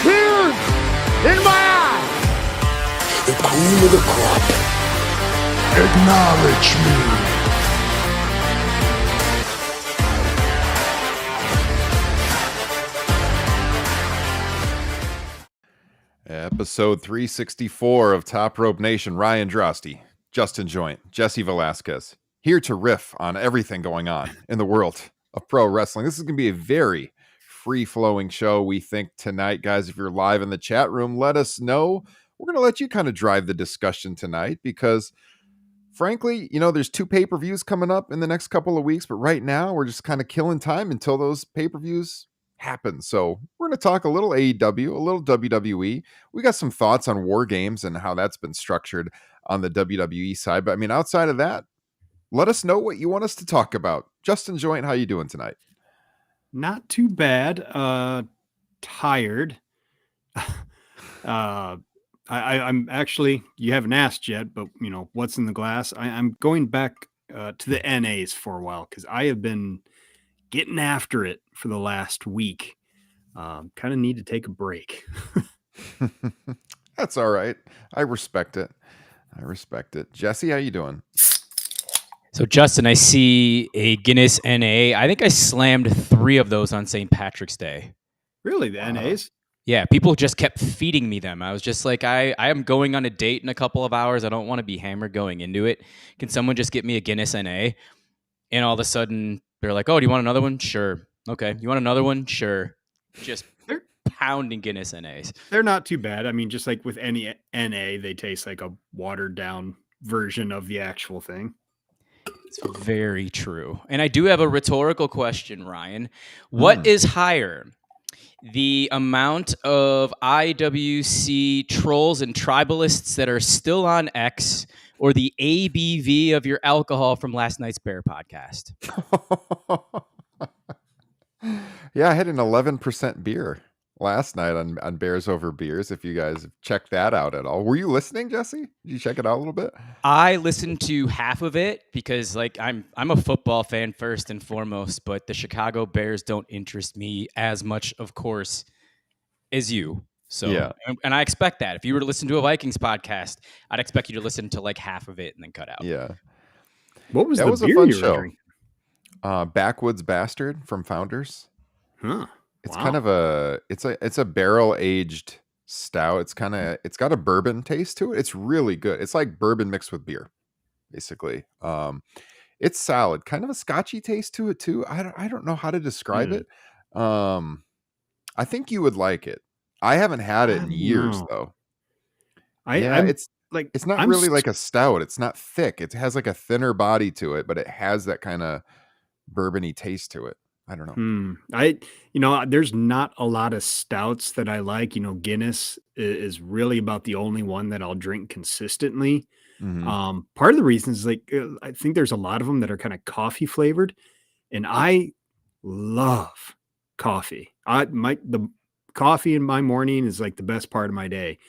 tears in my eyes. The cream of the crop. Acknowledge me. Episode 364 of Top Rope Nation. Ryan Drosty, Justin Joint, Jesse Velasquez, here to riff on everything going on in the world of pro wrestling. This is going to be a very free-flowing show, we think, tonight. Guys, if you're live in the chat room, let us know. We're going to let you kind of drive the discussion tonight because, frankly, you know, there's 2 pay-per-views coming up in the next couple of weeks, but right now we're just kind of killing time until those pay-per-views happen. So we're going to talk a little AEW, a little WWE. We got some thoughts on War Games and how that's been structured on the WWE side. But I mean, outside of that, let us know what you want us to talk about. Justin Joint, how you doing tonight? Not too bad. Tired. I'm actually, you haven't asked yet, but you know, what's in the glass? I'm going back to the NAs for a while because I have been getting after it for the last week. Kind of need to take a break. That's all right. I respect it. Jesse, how you doing? So, Justin, I see a Guinness NA. I think I slammed 3 of those on St. Patrick's Day. Really? The NAs? Yeah, people just kept feeding me them. I was just like, I am going on a date in a couple of hours. I don't want to be hammered going into it. Can someone just get me a Guinness NA? And all of a sudden, they're like, oh, do you want another one? Sure. Okay. You want another one? Sure. Just they're pounding Guinness NAs. They're not too bad. I mean, just like with any NA, they taste like a watered down version of the actual thing. It's very true. And I do have a rhetorical question, Ryan. What is higher? The amount of IWC trolls and tribalists that are still on X, or the ABV of your alcohol from last night's Bear podcast? Yeah, I had an 11% beer last night on Bears Over Beers. If you guys have checked that out at all. Were you listening, Jesse? Did you check it out a little bit? I listened to half of it because like I'm a football fan first and foremost, but the Chicago Bears don't interest me as much, of course, as you. So, yeah. And I expect that. If you were to listen to a Vikings podcast, I'd expect you to listen to like half of it and then cut out. Yeah. What was that the was beer a fun you were show. drinking? Backwoods Bastard from Founders. Huh. It's Wow. kind of it's a barrel aged stout. It's got a bourbon taste to it. It's really good. It's like bourbon mixed with beer, basically. It's solid, kind of a scotchy taste to it too. I don't know how to describe it. I think you would like it. I haven't had it in years though. It's not really like a stout. It's not thick. It has like a thinner body to it, but it has that kind of bourbony taste to it. I don't know. There's not a lot of stouts that I like. You know, Guinness is really about the only one that I'll drink consistently. Mm-hmm. Part of the reason is like, I think there's a lot of them that are kind of coffee flavored, and I love coffee. The coffee in my morning is like the best part of my day.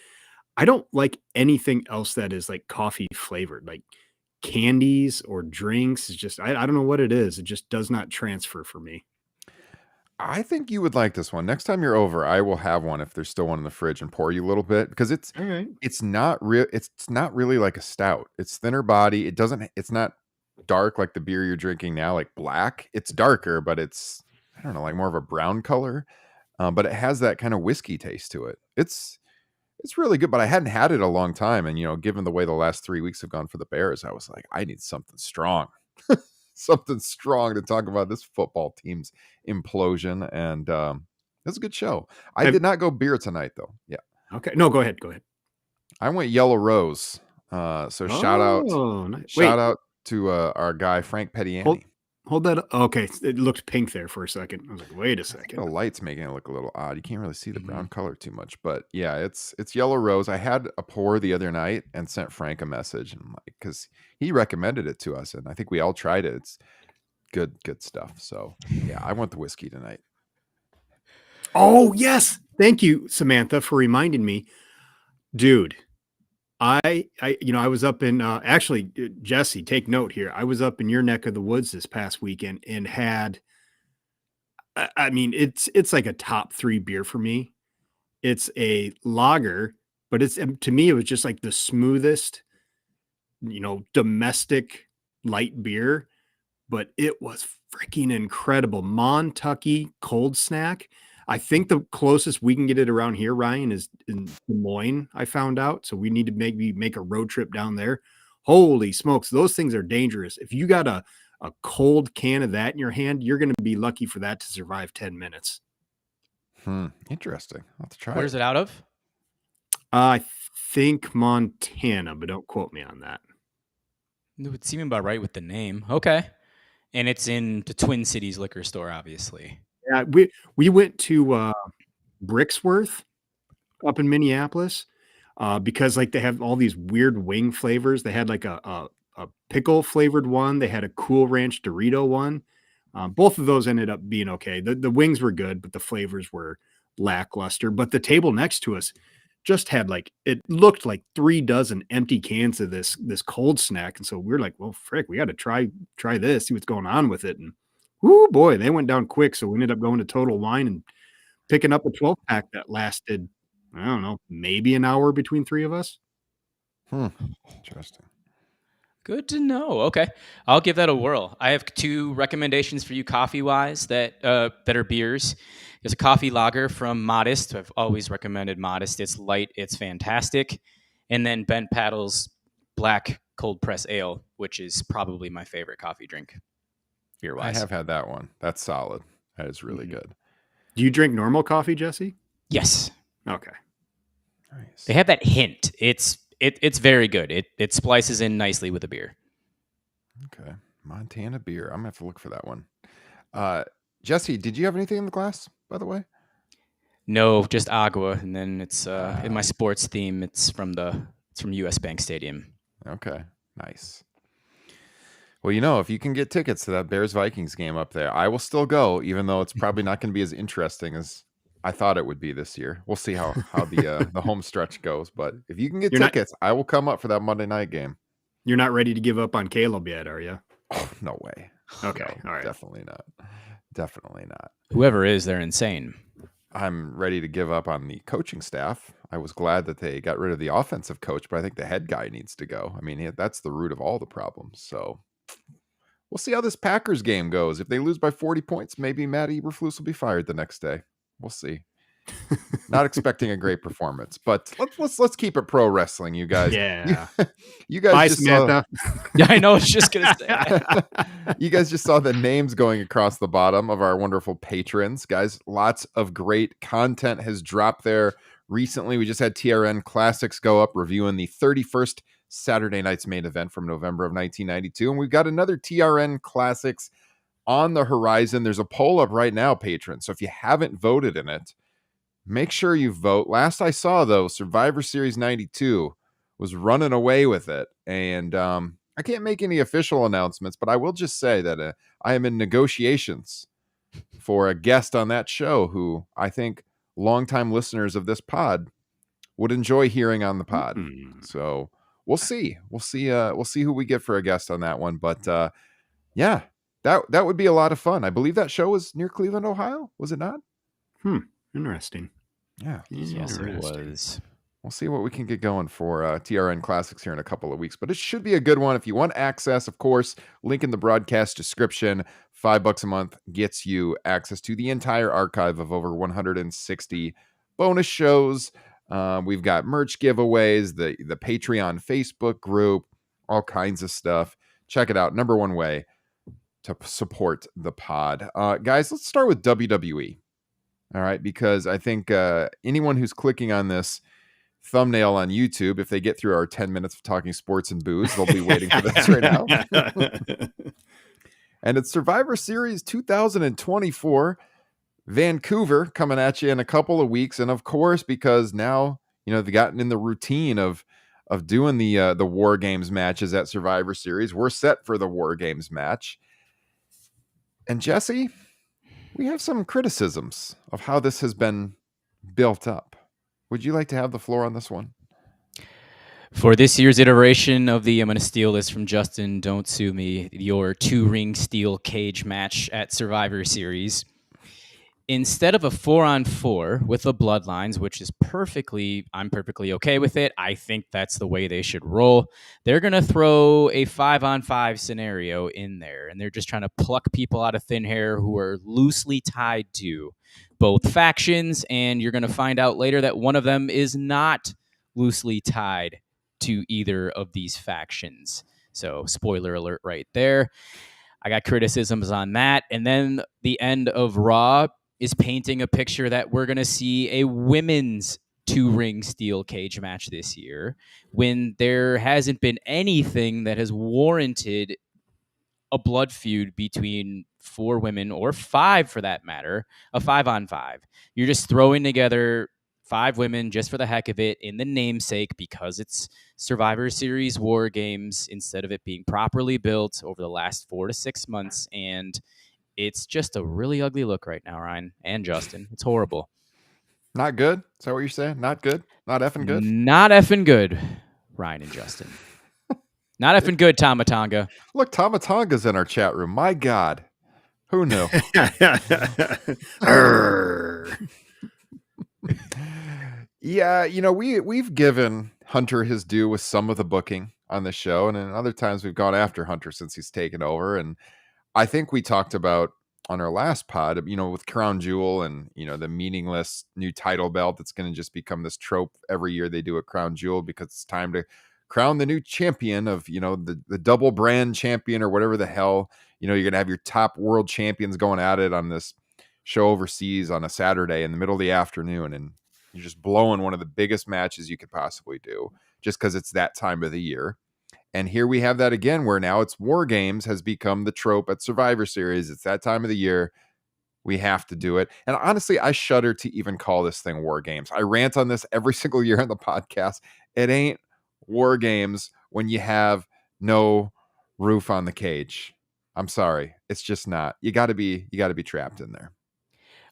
I don't like anything else that is like coffee flavored, like candies or drinks. It's just, I don't know what it is. It just does not transfer for me. I think you would like this one. Next time you're over, I will have one if there's still one in the fridge and pour you a little bit because it's all right. It's not real. It's not really like a stout. It's thinner body. It's not dark like the beer you're drinking now, like black. It's darker, but it's, I don't know, like more of a brown color. But it has that kind of whiskey taste to it. It's really good, but I hadn't had it in a long time. And, you know, given the way the last 3 weeks have gone for the Bears, I was like, I need something strong. Something strong to talk about this football team's implosion. And it was a good show. I did not go beer tonight, though. Yeah. Okay. No, go ahead. I went Yellow Rose. Shout out to our guy, Frank Pettiani. Hold that up. Okay. It looked pink there for a second. I was like, wait a second. The light's making it look a little odd. You can't really see the brown color too much, but yeah, it's Yellow Rose. I had a pour the other night and sent Frank a message, and because he recommended it to us, and I think we all tried it. It's good stuff. So yeah, I want the whiskey tonight. Oh yes. Thank you, Samantha, for reminding me. Dude, I was up in, actually, Jesse, take note here. I was up in your neck of the woods this past weekend and had, I mean, it's like a top 3 beer for me. It's a lager, but it's to me it was just like the smoothest, domestic light beer, but it was freaking incredible. Montucky cold snack. I think the closest we can get it around here, Ryan, is in Des Moines, I found out. So we need to maybe make a road trip down there. Holy smokes, those things are dangerous. If you got a cold can of that in your hand, you're going to be lucky for that to survive 10 minutes. Interesting. I'll have to try Where's it out of? I think Montana, but don't quote me on that. It would seem about right with the name. Okay. And it's in the Twin Cities liquor store, obviously. Yeah, we went to Brixworth up in Minneapolis because like they have all these weird wing flavors. They had like a pickle flavored one. They had a Cool Ranch Dorito one. Both of those ended up being okay. The wings were good, but the flavors were lackluster. But the table next to us just had it looked like 3 dozen empty cans of this cold snack. And so we're like, well, frick, we got to try this, see what's going on with it. And whoo, boy, they went down quick. So we ended up going to Total Wine and picking up a 12-pack that lasted, I don't know, maybe an hour between 3 of us. Interesting. Good to know. Okay. I'll give that a whirl. I have 2 recommendations for you coffee-wise that are beers. There's a coffee lager from Modest. I've always recommended Modest. It's light. It's fantastic. And then Bent Paddle's Black Cold Press Ale, which is probably my favorite coffee drink, beer-wise. I have had that one. That's solid. That is really good. Do you drink normal coffee, Jesse? Yes. Okay. Nice. They have that hint. It's very good. It splices in nicely with a beer. Okay. Montana beer. I'm going to have to look for that one. Jesse, did you have anything in the glass, by the way? No, just agua. And then it's in my sports theme. It's from US Bank Stadium. Okay. Nice. Well, if you can get tickets to that Bears-Vikings game up there, I will still go, even though it's probably not going to be as interesting as I thought it would be this year. We'll see how the home stretch goes. But if you can get tickets, I will come up for that Monday night game. You're not ready to give up on Caleb yet, are you? Oh, no way. Okay. No, all right. Definitely not. Definitely not. Whoever is, they're insane. I'm ready to give up on the coaching staff. I was glad that they got rid of the offensive coach, but I think the head guy needs to go. I mean, that's the root of all the problems. So we'll see how this Packers game goes. If they lose by 40 points, maybe Matt Eberflus will be fired the next day. We'll see. Not expecting a great performance, but let's keep it pro wrestling, you guys. Yeah. You guys Bye, just Samantha. Yeah, I know. I was just gonna say. You guys just saw the names going across the bottom of our wonderful patrons, guys. Lots of great content has dropped there recently. We just had TRN Classics go up, reviewing the 31st Saturday night's main event from November of 1992, and we've got another TRN Classics on the horizon. There's a poll up right now, patrons. So if you haven't voted in it, make sure you vote. Last I saw, though, Survivor Series 92 was running away with it. And I can't make any official announcements, but I will just say that I am in negotiations for a guest on that show who I think longtime listeners of this pod would enjoy hearing on the pod. So we'll see. We'll see who we get for a guest on that one. But yeah, that would be a lot of fun. I believe that show was near Cleveland, Ohio. Was it not? Interesting. Yeah. Yes, it was. We'll see what we can get going for TRN Classics here in a couple of weeks, but it should be a good one. If you want access, of course, link in the broadcast description. $5 a month gets you access to the entire archive of over 160 bonus shows. We've got merch giveaways, the Patreon Facebook group, all kinds of stuff. Check it out. Number one way to support the pod. Guys, let's start with WWE. All right, because I think anyone who's clicking on this thumbnail on YouTube, if they get through our 10 minutes of talking sports and booze, they'll be waiting for this right now. And it's Survivor Series 2024, Vancouver, coming at you in a couple of weeks. And of course, because now, they've gotten in the routine of doing the War Games matches at Survivor Series, we're set for the War Games match. And Jesse, we have some criticisms of how this has been built up. Would you like to have the floor on this one? For this year's iteration of I'm going to steal this from Justin, don't sue me, your 2-ring steel cage match at Survivor Series, instead of a 4-on-4 with the bloodlines, which is I'm perfectly okay with it. I think that's the way they should roll. They're going to throw a 5-on-5 scenario in there, and they're just trying to pluck people out of thin air who are loosely tied to both factions. And you're going to find out later that one of them is not loosely tied to either of these factions. So, spoiler alert right there. I got criticisms on that. And then the end of Raw is painting a picture that we're going to see a women's 2-ring steel cage match this year when there hasn't been anything that has warranted a blood feud between 4 women, or 5 for that matter, a 5-on-5. You're just throwing together 5 women just for the heck of it in the namesake because it's Survivor Series War Games instead of it being properly built over the last 4 to 6 months. And it's just a really ugly look right now, Ryan and Justin. It's horrible. Not good? Is that what you're saying? Not good? Not effing good? Not effing good, Ryan and Justin. Not effing good, Tamatanga. Look, Tamatonga's in our chat room. My God. Who knew? Yeah, we've given Hunter his due with some of the booking on the show, and then other times we've gone after Hunter since he's taken over. And I think we talked about on our last pod, with Crown Jewel and, the meaningless new title belt that's going to just become this trope every year they do a Crown Jewel because it's time to crown the new champion of, the double brand champion or whatever the hell. You're going to have your top world champions going at it on this show overseas on a Saturday in the middle of the afternoon. And you're just blowing one of the biggest matches you could possibly do just because it's that time of the year. And here we have that again, where now it's War Games has become the trope at Survivor Series. It's that time of the year. We have to do it. And honestly, I shudder to even call this thing War Games. I rant on this every single year on the podcast. It ain't War Games when you have no roof on the cage. I'm sorry. It's just not. You got to be trapped in there.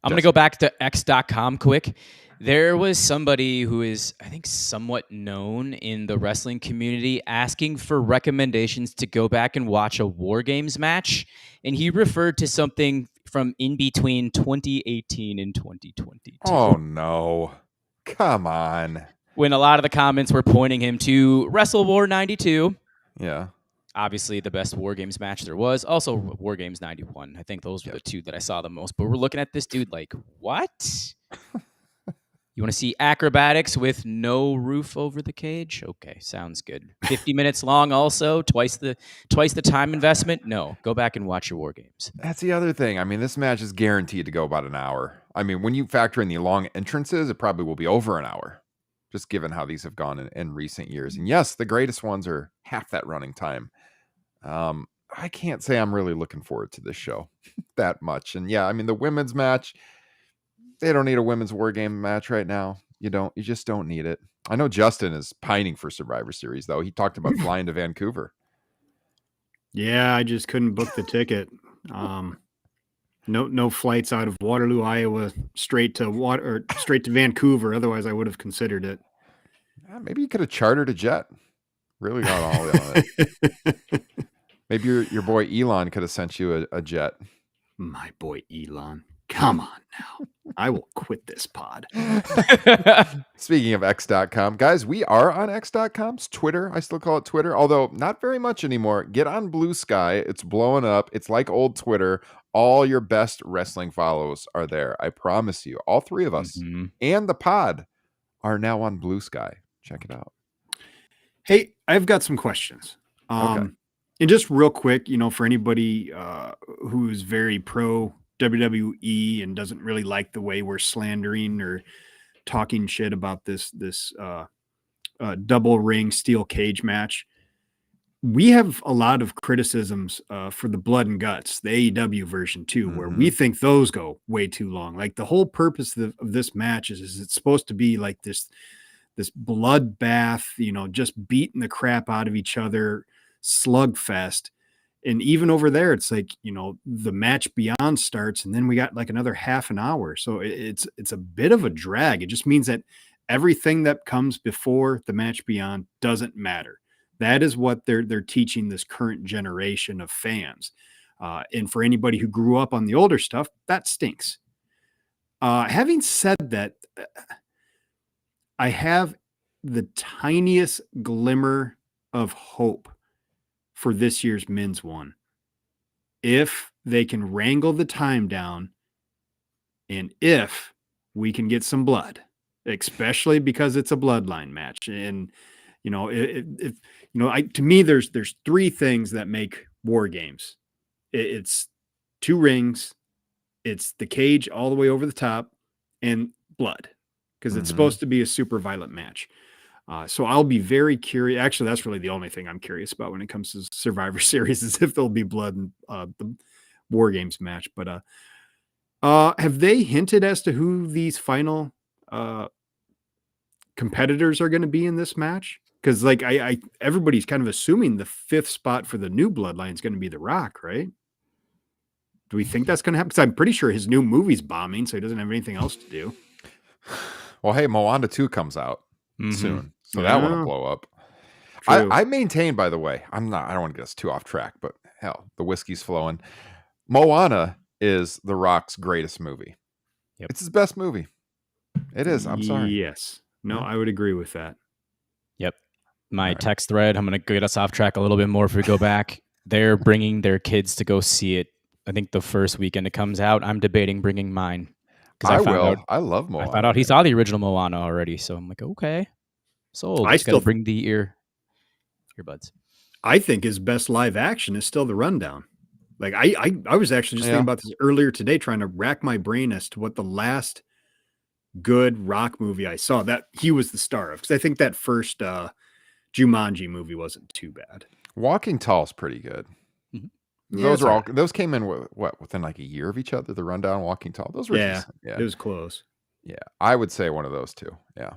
I'm going to go back to X.com quick. There was somebody who is, I think, somewhat known in the wrestling community asking for recommendations to go back and watch a War Games match. And he referred to something from in between 2018 and 2022. Oh, no. Come on. When a lot of the comments were pointing him to Wrestle War 92. Yeah. Obviously, the best War Games match there was. Also, War Games 91. I think those were the two that I saw the most. But we're looking at this dude like, what? You want to see acrobatics with no roof over the cage? Okay, sounds good. 50 minutes long also, twice the time investment? No, go back and watch your War Games. That's the other thing. I mean, this match is guaranteed to go about an hour. I mean, when you factor in the long entrances, it probably will be over an hour, just given how these have gone in recent years. And yes, the greatest ones are half that running time. I can't say I'm really looking forward to this show that much. And yeah, I mean, the women's match, they don't need a women's War Game match right now. You just don't need it. I know Justin is pining for Survivor Series, though. He talked about flying to Vancouver. Yeah, I just couldn't book the ticket. No flights out of Waterloo, Iowa, straight to Vancouver. Otherwise, I would have considered it. Maybe you could have chartered a jet. Really got all in on it. Maybe your boy Elon could have sent you a jet. My boy Elon. Come on now. I will quit this pod. Speaking of X.com, guys, we are on X.com's Twitter. I still call it Twitter, although not very much anymore. Get on Blue Sky. It's blowing up. It's like old Twitter. All your best wrestling follows are there. I promise you. All 3 of us and the pod are now on Blue Sky. Check it out. Hey, I've got some questions. Okay. And just real quick, for anybody who's very pro WWE and doesn't really like the way we're slandering or talking shit about this double ring steel cage match, we have a lot of criticisms for the blood and guts, the AEW version too, where we think those go way too long. Like the whole purpose of this match is it's supposed to be like this bloodbath, just beating the crap out of each other, slugfest. And even over there, it's like, the match beyond starts and then we got like another half an hour. So it's a bit of a drag. It just means that everything that comes before the match beyond doesn't matter. That is what they're teaching this current generation of fans. And for anybody who grew up on the older stuff, that stinks. Having said that, I have the tiniest glimmer of hope for this year's men's one. If they can wrangle the time down and if we can get some blood, especially because it's a bloodline match. And, to me, there's three things that make war games. It's two rings, it's the cage all the way over the top, and blood, because it's supposed to be a super violent match. So I'll be very curious. Actually, that's really the only thing I'm curious about when it comes to Survivor Series is if there'll be blood in the War Games match. But have they hinted as to who these final competitors are going to be in this match? Because like I everybody's kind of assuming the fifth spot for the new bloodline is going to be The Rock, right? Do we think that's going to happen? Because I'm pretty sure his new movie's bombing, so he doesn't have anything else to do. Well, hey, Moana 2 comes out soon, so that one will blow up. I maintain, by the way, I don't want to get us too off track, but hell, the whiskey's flowing. Moana is The Rock's greatest movie. Yep. It's his best movie. It is. I'm sorry. Yes. No, I would agree with that. Yep. My text thread, I'm going to get us off track a little bit more if we go back. They're bringing their kids to go see it. I think the first weekend it comes out. I'm debating bringing mine. I will. I love Moana. I found out he saw the original Moana already, so I'm like, okay, sold. I still bring the earbuds. I think his best live action is still The Rundown. Like I was actually just thinking about this earlier today, trying to rack my brain as to what the last good Rock movie I saw that he was the star of. Because I think that first Jumanji movie wasn't too bad. Walking Tall is pretty good. Mm-hmm. Those came in within like a year of each other. The Rundown, Walking Tall, those were decent. Yeah, it was close. Yeah, I would say one of those two. Yeah.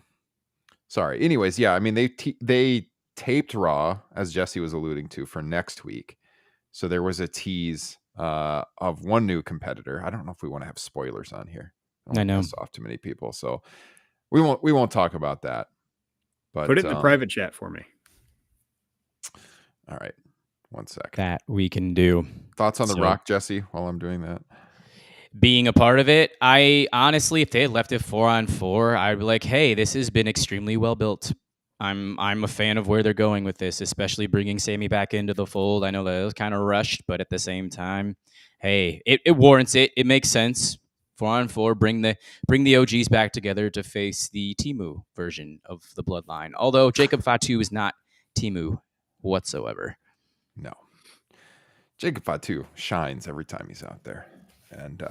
Sorry. Anyways, yeah, I mean they taped Raw, as Jesse was alluding to, for next week. So there was a tease of one new competitor. I don't know if we want to have spoilers on here. I know piss off too many people, so we won't talk about that. But put it in the private chat for me. All right. 1 second. That we can do. Thoughts on The Rock, Jesse, while I'm doing that? Being a part of it, I honestly, if they had left it 4-on-4, I'd be like, hey, this has been extremely well built. I'm a fan of where they're going with this, especially bringing Sammy back into the fold. I know that it was kind of rushed, but at the same time, hey, it warrants it. It makes sense. 4-on-4, bring the OGs back together to face the Timu version of the Bloodline. Although Jacob Fatu is not Timu whatsoever. No. Jacob Fatu shines every time he's out there, and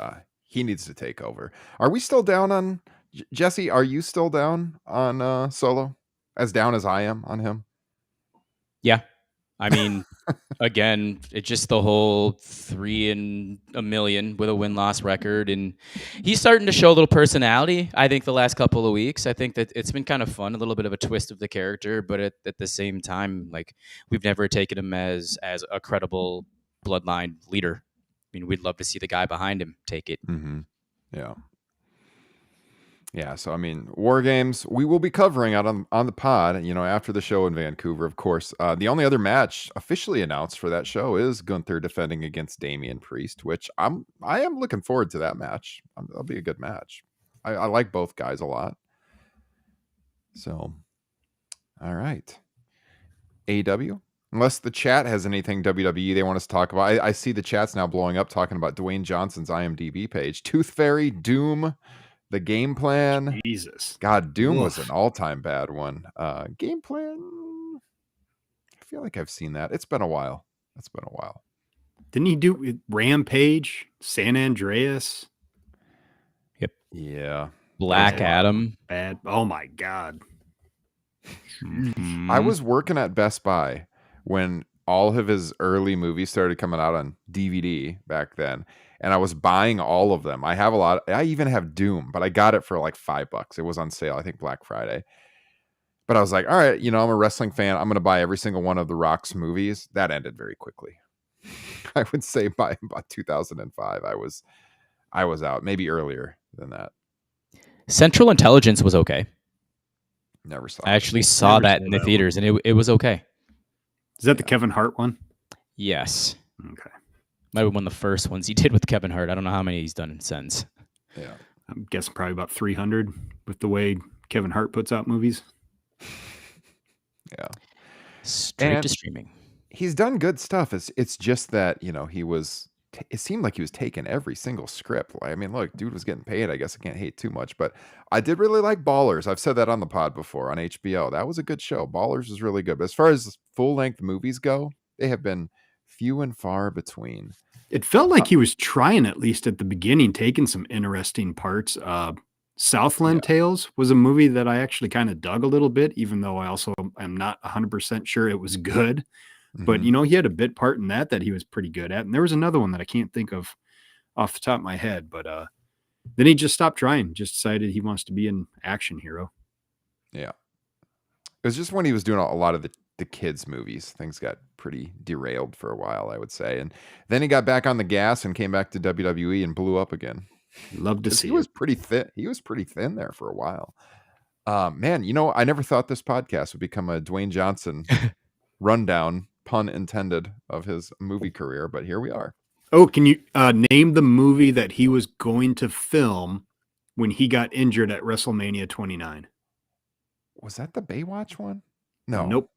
he needs to take over. Are we still down on Jesse? Are you still down on Solo? As down as I am on him? Yeah. I mean, again, it's just the whole 3 in a million with a win-loss record. And he's starting to show a little personality, I think, the last couple of weeks. I think that it's been kind of fun, a little bit of a twist of the character. But at the same time, like, we've never taken him as a credible bloodline leader. I mean, we'd love to see the guy behind him take it. Mm-hmm. Yeah. Yeah, so I mean, War Games, we will be covering out on the pod, after the show in Vancouver, of course. The only other match officially announced for that show is Gunther defending against Damian Priest, which I am looking forward to that match. That'll be a good match. I like both guys a lot. So, all right. AEW? Unless the chat has anything WWE they want us to talk about. I see the chat's now blowing up talking about Dwayne Johnson's IMDb page. Tooth Fairy, Doom, The Game Plan. Jesus. God, Doom was an all-time bad one. Game Plan. I feel like I've seen that. It's been a while. Didn't he do Rampage, San Andreas? Yep. Yeah. Black Adam. Bad. Oh my God. I was working at Best Buy when all of his early movies started coming out on DVD back then. And I was buying all of them. I have a lot. I even have Doom, but I got it for like $5. It was on sale, I think Black Friday. But I was like, all right, I'm a wrestling fan. I'm going to buy every single one of The Rock's movies. That ended very quickly. I would say by about 2005, I was out. Maybe earlier than that. Central Intelligence was okay. Never saw. I actually saw that in the theaters, and it was okay. Is that the Kevin Hart one? Yes. Okay. Might be one of the first ones he did with Kevin Hart. I don't know how many he's done since. Yeah. I'm guessing probably about 300 with the way Kevin Hart puts out movies. Yeah. Straight to streaming. He's done good stuff. It's just that, it seemed like he was taking every single script. I mean, look, dude was getting paid. I guess I can't hate too much, but I did really like Ballers. I've said that on the pod before on HBO. That was a good show. Ballers was really good. But as far as full-length movies go, they have been few and far between. It felt like he was trying, at least at the beginning, taking some interesting parts. Southland Tales was a movie that I actually kind of dug a little bit, even though I also am not 100% sure it was good. But, he had a bit part in that he was pretty good at. And there was another one that I can't think of off the top of my head. But then he just stopped trying, just decided he wants to be an action hero. Yeah. It was just when he was doing a lot of the kids' movies, things got pretty derailed for a while, I would say. And then he got back on the gas and came back to WWE and blew up again. Love to see he was pretty thin. He was pretty thin there for a while. Man, I never thought this podcast would become a Dwayne Johnson rundown, pun intended, of his movie career, but here we are. Oh, can you name the movie that he was going to film when he got injured at WrestleMania 29? Was that the Baywatch one? No. Nope.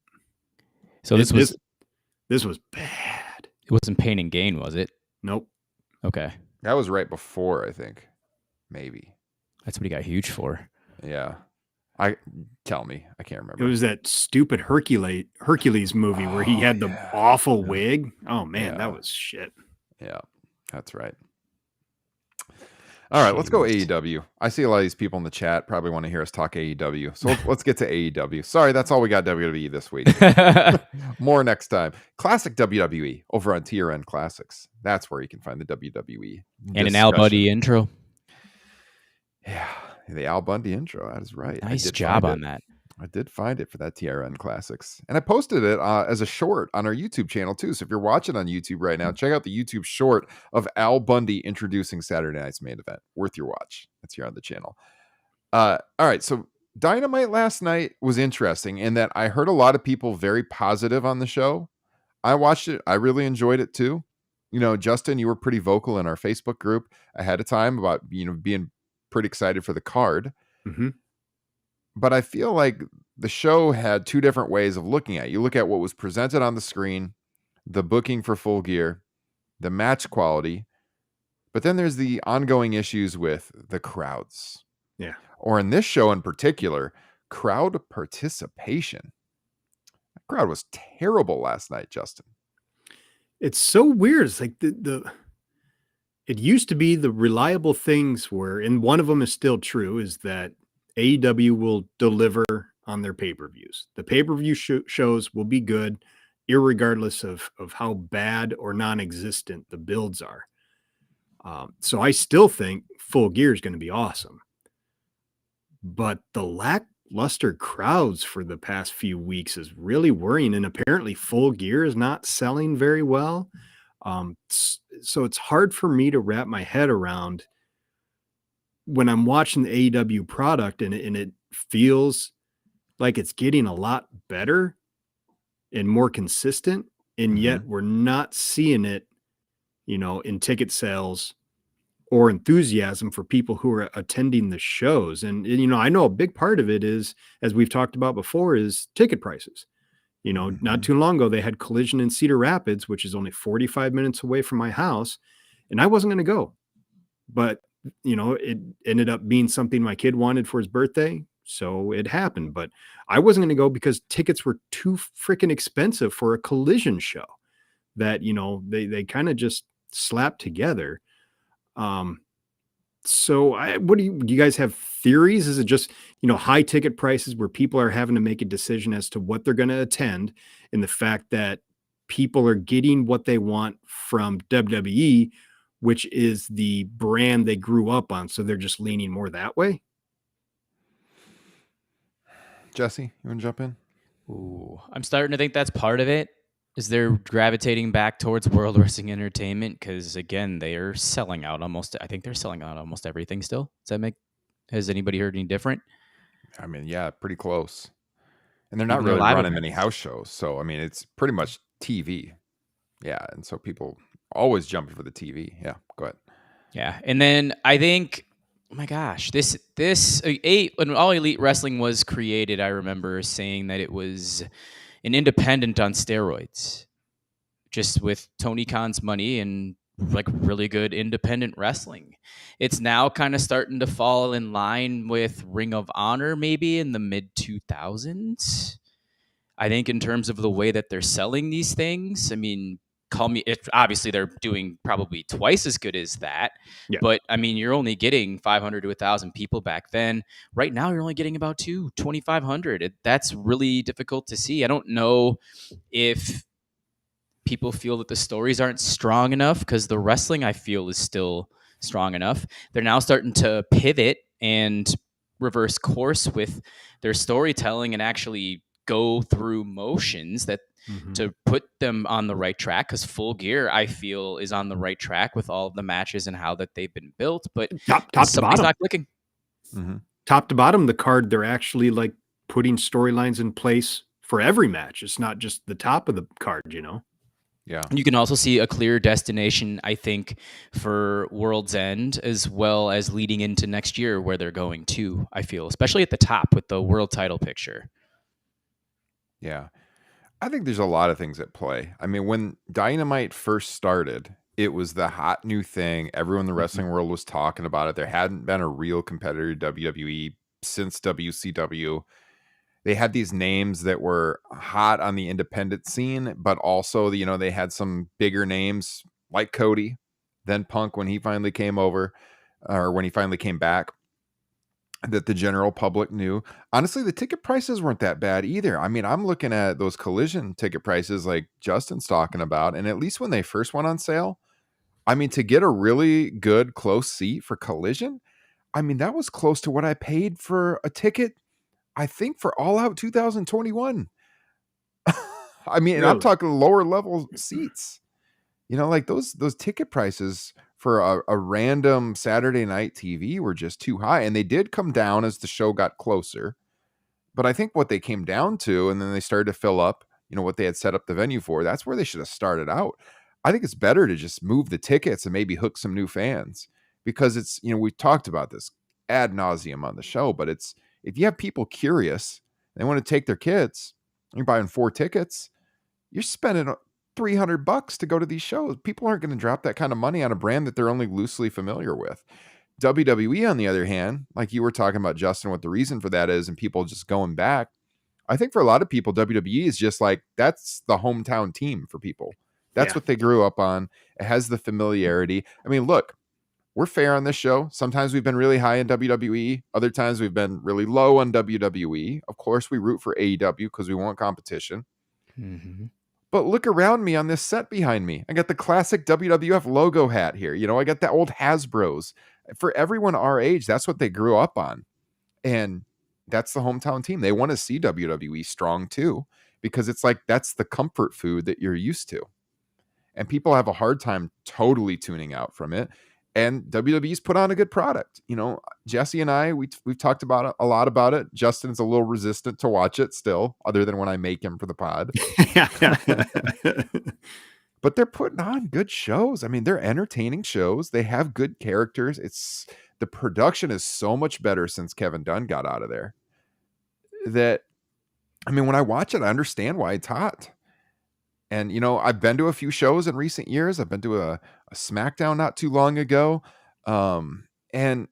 So this was bad. It wasn't Pain and Gain, was it? Nope. Okay. That was right before, I think. Maybe. That's what he got huge for. Yeah. Tell me. I can't remember. It was that stupid Hercules movie where he had the awful wig. Oh man, that was shit. Yeah, that's right. All right, let's go AEW. I see a lot of these people in the chat probably want to hear us talk AEW. So let's get to AEW. Sorry, that's all we got WWE this week. More next time. Classic WWE over on TRN Classics. That's where you can find the WWE. And an Al Bundy intro. Yeah, the Al Bundy intro. That is right. Nice job on that. I did find it for that TRN Classics. And I posted it as a short on our YouTube channel, too. So if you're watching on YouTube right now, check out the YouTube short of Al Bundy introducing Saturday night's main event. Worth your watch. That's here on the channel. All right. So Dynamite last night was interesting in that I heard a lot of people very positive on the show. I watched it. I really enjoyed it, too. Justin, you were pretty vocal in our Facebook group ahead of time about, being pretty excited for the card. Mm-hmm. But I feel like the show had two different ways of looking at it. You look at what was presented on the screen, the booking for Full Gear, the match quality, but then there's the ongoing issues with the crowds. Yeah. Or in this show in particular, crowd participation. The crowd was terrible last night, Justin. It's so weird. It's like it used to be the reliable things were, and one of them is still true, is that AEW will deliver on their pay-per-views. The pay-per-view shows will be good, irregardless of how bad or non-existent the builds are. So I still think Full Gear is going to be awesome. But the lackluster crowds for the past few weeks is really worrying, and apparently Full Gear is not selling very well. So it's hard for me to wrap my head around when I'm watching the AEW product and it feels like it's getting a lot better and more consistent. And yet we're not seeing it, in ticket sales or enthusiasm for people who are attending the shows. And I know a big part of it is, as we've talked about before, is ticket prices. Not too long ago, they had Collision in Cedar Rapids, which is only 45 minutes away from my house. And I wasn't going to go, but it ended up being something my kid wanted for his birthday. So it happened, but I wasn't going to go because tickets were too freaking expensive for a Collision show that, they kind of just slapped together. So do you guys have theories? Is it just, high ticket prices where people are having to make a decision as to what they're going to attend, and the fact that people are getting what they want from WWE, which is the brand they grew up on. So they're just leaning more that way? Jesse, you want to jump in? Ooh, I'm starting to think that's part of it. Is they're gravitating back towards World Wrestling Entertainment because, again, they are selling out almost. I think they're selling out almost everything still. Has anybody heard any different? I mean, yeah, pretty close. And they're not really running many house shows. So, I mean, it's pretty much TV. Yeah. And so people always jumping for the TV. Yeah. Go ahead. Yeah. And then I think my gosh, when All Elite Wrestling was created, I remember saying that it was an independent on steroids, just with Tony Khan's money and like really good independent wrestling. It's now kind of starting to fall in line with Ring of Honor, maybe in the mid 2000s. I think in terms of the way that they're selling these things, I mean, call me if obviously they're doing probably twice as good as that. Yeah. But I mean, you're only getting 500 to 1,000 people back then. Right now, you're only getting about 2,500. That's really difficult to see. I don't know if people feel that the stories aren't strong enough because the wrestling I feel is still strong enough. They're now starting to pivot and reverse course with their storytelling and actually go through motions that to put them on the right track, because Full Gear I feel is on the right track with all of the matches and how that they've been built, but top to somebody's bottom. not clicking. Top to bottom, the card, they're actually like putting storylines in place for every match. It's not just the top of the card, you know? Yeah. You can also see a clear destination, I think, for World's End, as well as leading into next year where they're going to, I feel, especially at the top with the world title picture. Yeah. I think there's a lot of things at play. I mean, when Dynamite first started, it was the hot new thing. Everyone in the wrestling world was talking about it. There hadn't been a real competitor to WWE since WCW. They had these names that were hot on the independent scene, but also, they had some bigger names like Cody, then Punk when he finally came over, or when he finally came back, that the general public knew. Honestly, the ticket prices weren't that bad either. I mean, I'm looking at those Collision ticket prices like Justin's talking about, and at least when they first went on sale, I mean, to get a really good close seat for Collision, I mean, that was close to what I paid for a ticket, I think, for All Out 2021. I mean, and I'm Really? talking lower level seats. Like those ticket prices for a random Saturday night TV were just too high. And they did come down as the show got closer. But I think what they came down to, and then they started to fill up, what they had set up the venue for, that's where they should have started out. I think it's better to just move the tickets and maybe hook some new fans, because it's, we've talked about this ad nauseum on the show, but it's, if you have people curious, they want to take their kids, you're buying 4 tickets, you're spending $300 to go to these shows. People aren't going to drop that kind of money on a brand that they're only loosely familiar with. WWE, on the other hand, like you were talking about, Justin, what the reason for that is, and people just going back, I think for a lot of people, WWE is just like, that's the hometown team for people. That's what they grew up on. It has the familiarity. I mean, look, we're fair on this show. Sometimes we've been really high in WWE. Other times we've been really low on WWE. Of course, we root for AEW because we want competition. But look around me on this set behind me. I got the classic WWF logo hat here. I got that old Hasbro's. For everyone our age, that's what they grew up on. And that's the hometown team. They want to see WWE strong too, because it's like, that's the comfort food that you're used to. And people have a hard time totally tuning out from it. And WWE's put on a good product. Jesse and I, we've talked about it, a lot about it. Justin's a little resistant to watch it still, other than when I make him for the pod. But they're putting on good shows. I mean, they're entertaining shows. They have good characters. The production is so much better since Kevin Dunn got out of there. That, I mean, when I watch it, I understand why it's hot. And, I've been to a few shows in recent years. I've been to a SmackDown not too long ago. And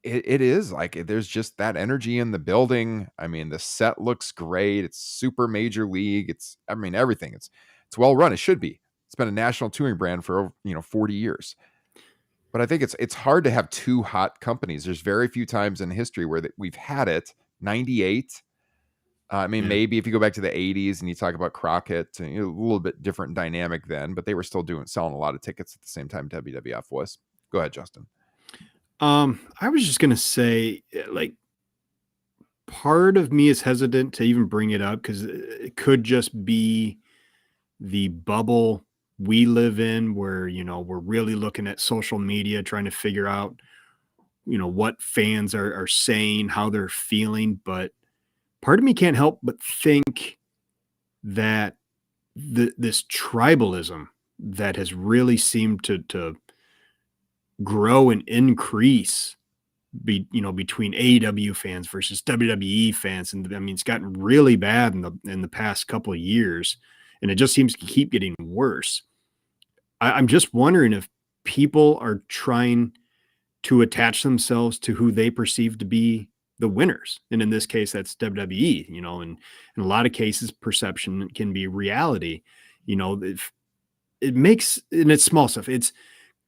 it is like, there's just that energy in the building. I mean, the set looks great. It's super major league. Everything. It's well run. It should be. It's been a national touring brand for, 40 years. But I think it's hard to have two hot companies. There's very few times in history where we've had it. 98. Maybe if you go back to the 80s and you talk about Crockett, a little bit different dynamic then, but they were still selling a lot of tickets at the same time WWF was. Go ahead, Justin. I was just going to say, like, part of me is hesitant to even bring it up because it could just be the bubble we live in where, we're really looking at social media, trying to figure out, what fans are saying, how they're feeling. But part of me can't help but think that this tribalism that has really seemed to grow and increase between AEW fans versus WWE fans. And I mean, it's gotten really bad in the past couple of years, and it just seems to keep getting worse. I'm just wondering if people are trying to attach themselves to who they perceive to be the winners. And in this case, that's WWE, and in a lot of cases, perception can be reality. If it makes, and it's small stuff. It's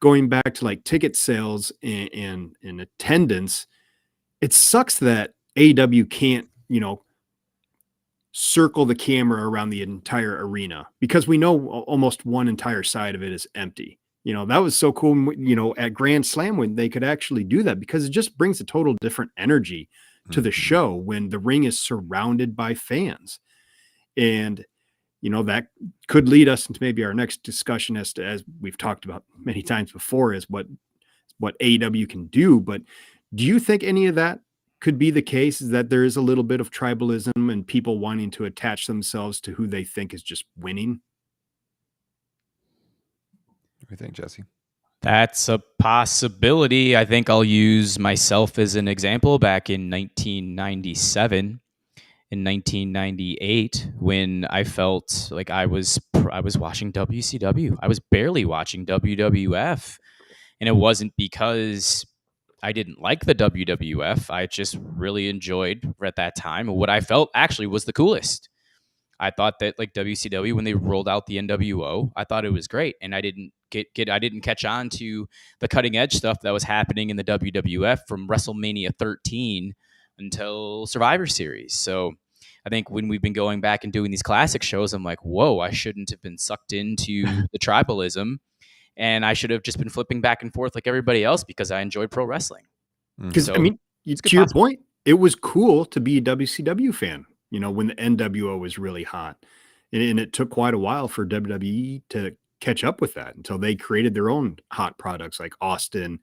going back to like ticket sales and attendance. It sucks that AEW can't, circle the camera around the entire arena, because we know almost one entire side of it is empty. That was so cool, at Grand Slam when they could actually do that, because it just brings a total different energy to the show when the ring is surrounded by fans. And, that could lead us into maybe our next discussion as we've talked about many times before, is what AEW can do. But do you think any of that could be the case, is that there is a little bit of tribalism and people wanting to attach themselves to who they think is just winning? What do you think, Jesse? That's a possibility. I think I'll use myself as an example. Back in 1997, in 1998, when I felt like I was watching WCW. I was barely watching WWF, and it wasn't because I didn't like the WWF. I just really enjoyed at that time what I felt actually was the coolest. I thought that like WCW, when they rolled out the NWO, I thought it was great, and I didn't I didn't catch on to the cutting edge stuff that was happening in the WWF from WrestleMania 13 until Survivor Series. So I think when we've been going back and doing these classic shows, I'm like, whoa, I shouldn't have been sucked into the tribalism, and I should have just been flipping back and forth like everybody else because I enjoyed pro wrestling. Because So, I mean, to your point, it was cool to be a WCW fan, when the NWO was really hot. And it took quite a while for WWE to catch up with that until they created their own hot products like Austin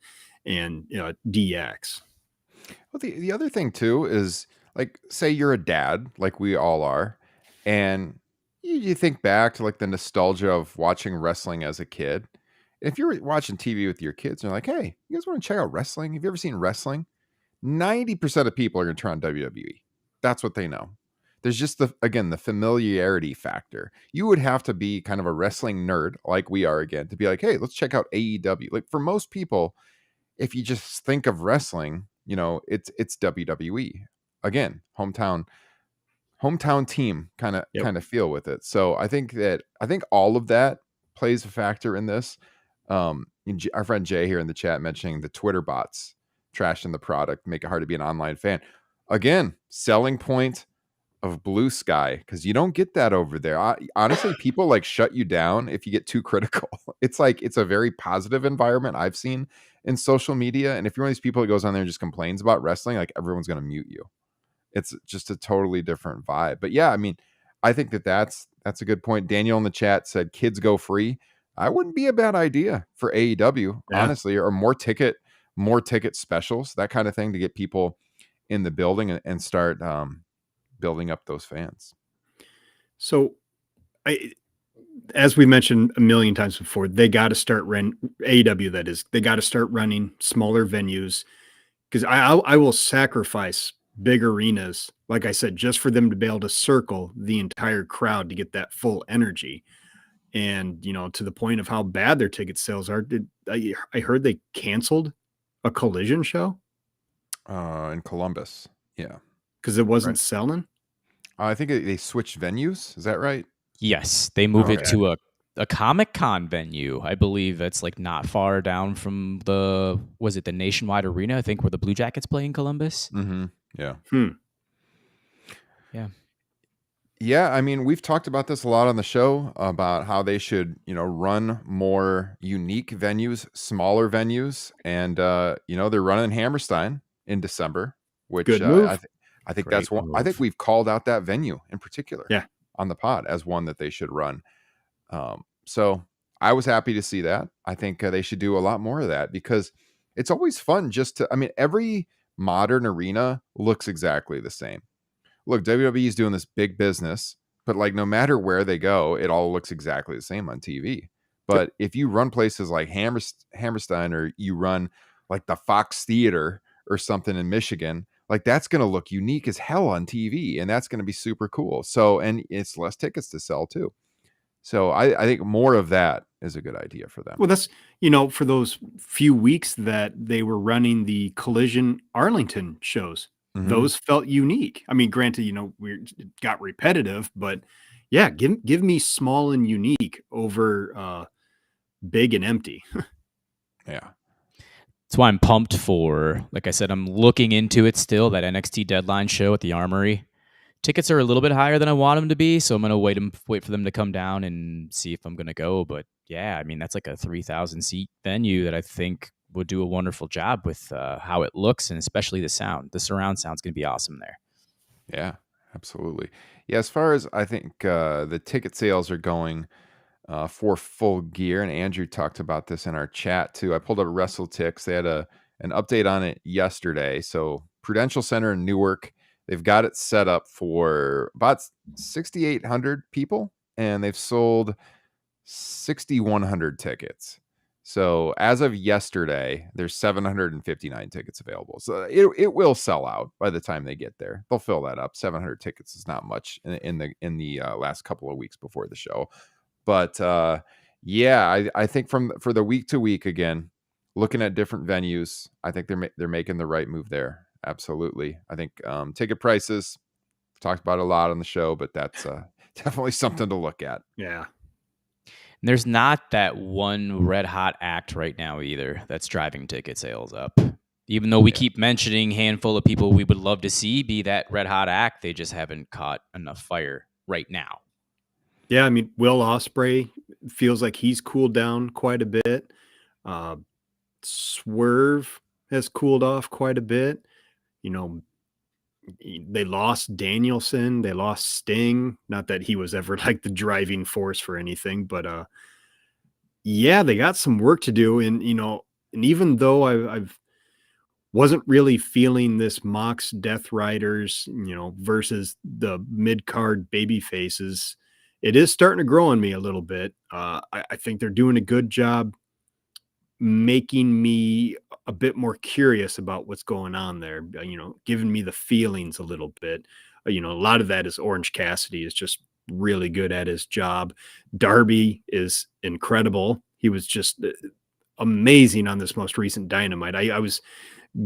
and DX. Well, the other thing too is, like, say you're a dad, like we all are, and you think back to like the nostalgia of watching wrestling as a kid. If you're watching TV with your kids and you're like, hey, you guys want to check out wrestling? Have you ever seen wrestling? 90% of people are going to turn on WWE. That's what they know. There's just the familiarity factor. You would have to be kind of a wrestling nerd like we are, again, to be like, hey, let's check out AEW. Like, for most people, if you just think of wrestling, it's WWE. Again, hometown team kind of feel with it. So I think all of that plays a factor in this. Our friend Jay here in the chat mentioning the Twitter bots trashing the product, make it hard to be an online fan. Again, selling point of Blue Sky, because you don't get that over there. Honestly, people like shut you down if you get too critical. It's like, it's a very positive environment I've seen in social media. And if you're one of these people that goes on there and just complains about wrestling, like, everyone's going to mute you. It's just a totally different vibe. But yeah, I mean, I think that's a good point. Daniel in the chat said kids go free. I wouldn't be a bad idea for AEW, honestly, or more ticket specials, that kind of thing, to get people in the building and start building up those fans. So as we mentioned a million times before, they got to start AEW, that is, they got to start running smaller venues, because I will sacrifice big arenas, like I said, just for them to be able to circle the entire crowd to get that full energy. And, to the point of how bad their ticket sales are. I heard they canceled a Collision show in Columbus. Yeah. Because it wasn't selling. I think they switched venues. Is that right? Yes, they moved it to a Comic-Con venue. I believe it's like not far down from the Nationwide Arena, I think, where the Blue Jackets play in Columbus. Mm-hmm. Yeah. Yeah. Yeah, I mean, we've talked about this a lot on the show about how they should, run more unique venues, smaller venues, and they're running Hammerstein in December, which good move. I think Great that's one. move. I think we've called out that venue in particular, Yeah, on the pod as one that they should run. So I was happy to see that. I think they should do a lot more of that, because it's always fun every modern arena looks exactly the same. Look, WWE is doing this big business, but like, no matter where they go, it all looks exactly the same on TV. But if you run places like Hammerstein, or you run like the Fox Theater or something in Michigan, like that's going to look unique as hell on TV, and that's going to be super cool. So, and it's less tickets to sell too. So I think more of that is a good idea for them. Well, that's, for those few weeks that they were running the Collision Arlington shows, those felt unique. I mean, granted, it got repetitive, but yeah, give me small and unique over big and empty. Yeah. That's why I'm pumped for, like I said, I'm looking into it still, that NXT Deadline show at the Armory. Tickets are a little bit higher than I want them to be, so I'm going to wait for them to come down and see if I'm going to go. But yeah, I mean, that's like a 3,000 seat venue that I think would do a wonderful job with how it looks, and especially the sound. The surround sound's going to be awesome there. Yeah, absolutely. Yeah, as far as I think the ticket sales are going for Full Gear, and Andrew talked about this in our chat too. I pulled up WrestleTix. They had an update on it yesterday. So Prudential Center in Newark, they've got it set up for about 6,800 people, and they've sold 6,100 tickets. So as of yesterday, there's 759 tickets available. So it will sell out by the time they get there. They'll fill that up. 700 tickets is not much in the last couple of weeks before the show. But yeah, I think for the week to week, again, looking at different venues, I think they're making the right move there. Absolutely. I think ticket prices, talked about a lot on the show, but that's definitely something to look at. Yeah. And there's not that one red hot act right now either that's driving ticket sales up. Even though we keep mentioning handful of people we would love to see be that red hot act, they just haven't caught enough fire right now. Yeah, I mean, Will Ospreay feels like he's cooled down quite a bit. Swerve has cooled off quite a bit. They lost Danielson, they lost Sting. Not that he was ever like the driving force for anything, but yeah, they got some work to do. And and even though I've wasn't really feeling this Mox Death Riders, versus the mid card baby faces, it is starting to grow on me a little bit. I think they're doing a good job making me a bit more curious about what's going on there, giving me the feelings a little bit. A lot of that is Orange Cassidy is just really good at his job. Darby is incredible. He was just amazing on this most recent Dynamite. I was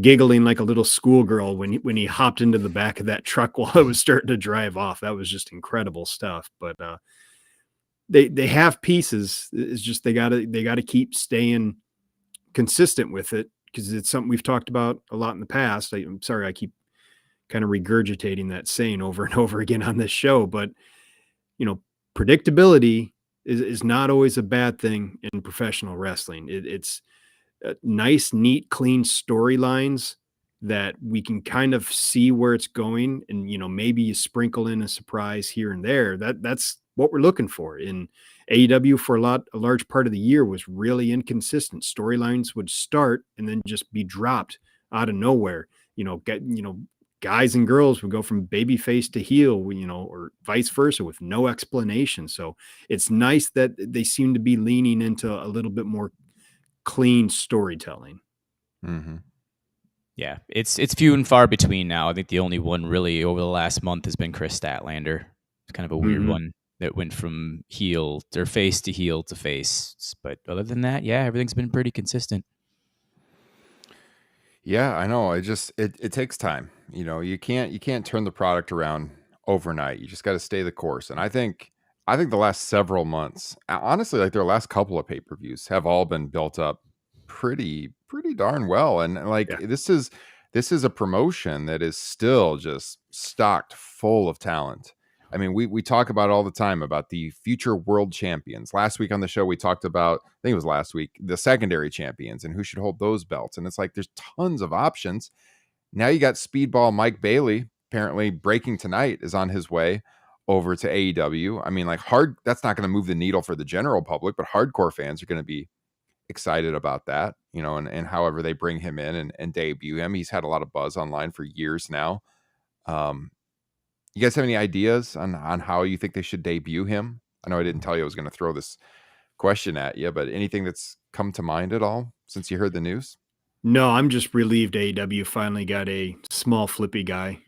giggling like a little schoolgirl when he hopped into the back of that truck while it was starting to drive off. That was just incredible stuff. But they have pieces. It's just they gotta keep staying consistent with it, because it's something we've talked about a lot in the past. I'm sorry I keep kind of regurgitating that saying over and over again on this show, but predictability is not always a bad thing in professional wrestling. It's nice, neat, clean storylines that we can kind of see where it's going, and maybe you sprinkle in a surprise here and there. That's what we're looking for. In AEW, for a large part of the year, was really inconsistent. Storylines would start and then just be dropped out of nowhere. Guys and girls would go from babyface to heel, or vice versa, with no explanation. So it's nice that they seem to be leaning into a little bit more clean storytelling. Mm-hmm. Yeah, it's few and far between now. I think the only one really over the last month has been Chris Statlander. It's kind of a weird one that went from heel or face to heel to face. But other than that, yeah, everything's been pretty consistent. Yeah, I know. It takes time. You can't turn the product around overnight. You just got to stay the course. And I think the last several months, honestly, like their last couple of pay-per-views have all been built up pretty darn well. And like this is a promotion that is still just stocked full of talent. I mean, we talk about all the time about the future world champions. Last week on the show, we talked about, I think it was last week, the secondary champions and who should hold those belts. And it's like, there's tons of options. Now you got Speedball Mike Bailey, apparently breaking tonight, is on his way over to AEW. I mean, like that's not going to move the needle for the general public, but hardcore fans are going to be excited about that, and however they bring him in and debut him. He's had a lot of buzz online for years now. You guys have any ideas on how you think they should debut him? I know I didn't tell you I was going to throw this question at you, but anything that's come to mind at all since you heard the news? No, I'm just relieved AEW finally got a small flippy guy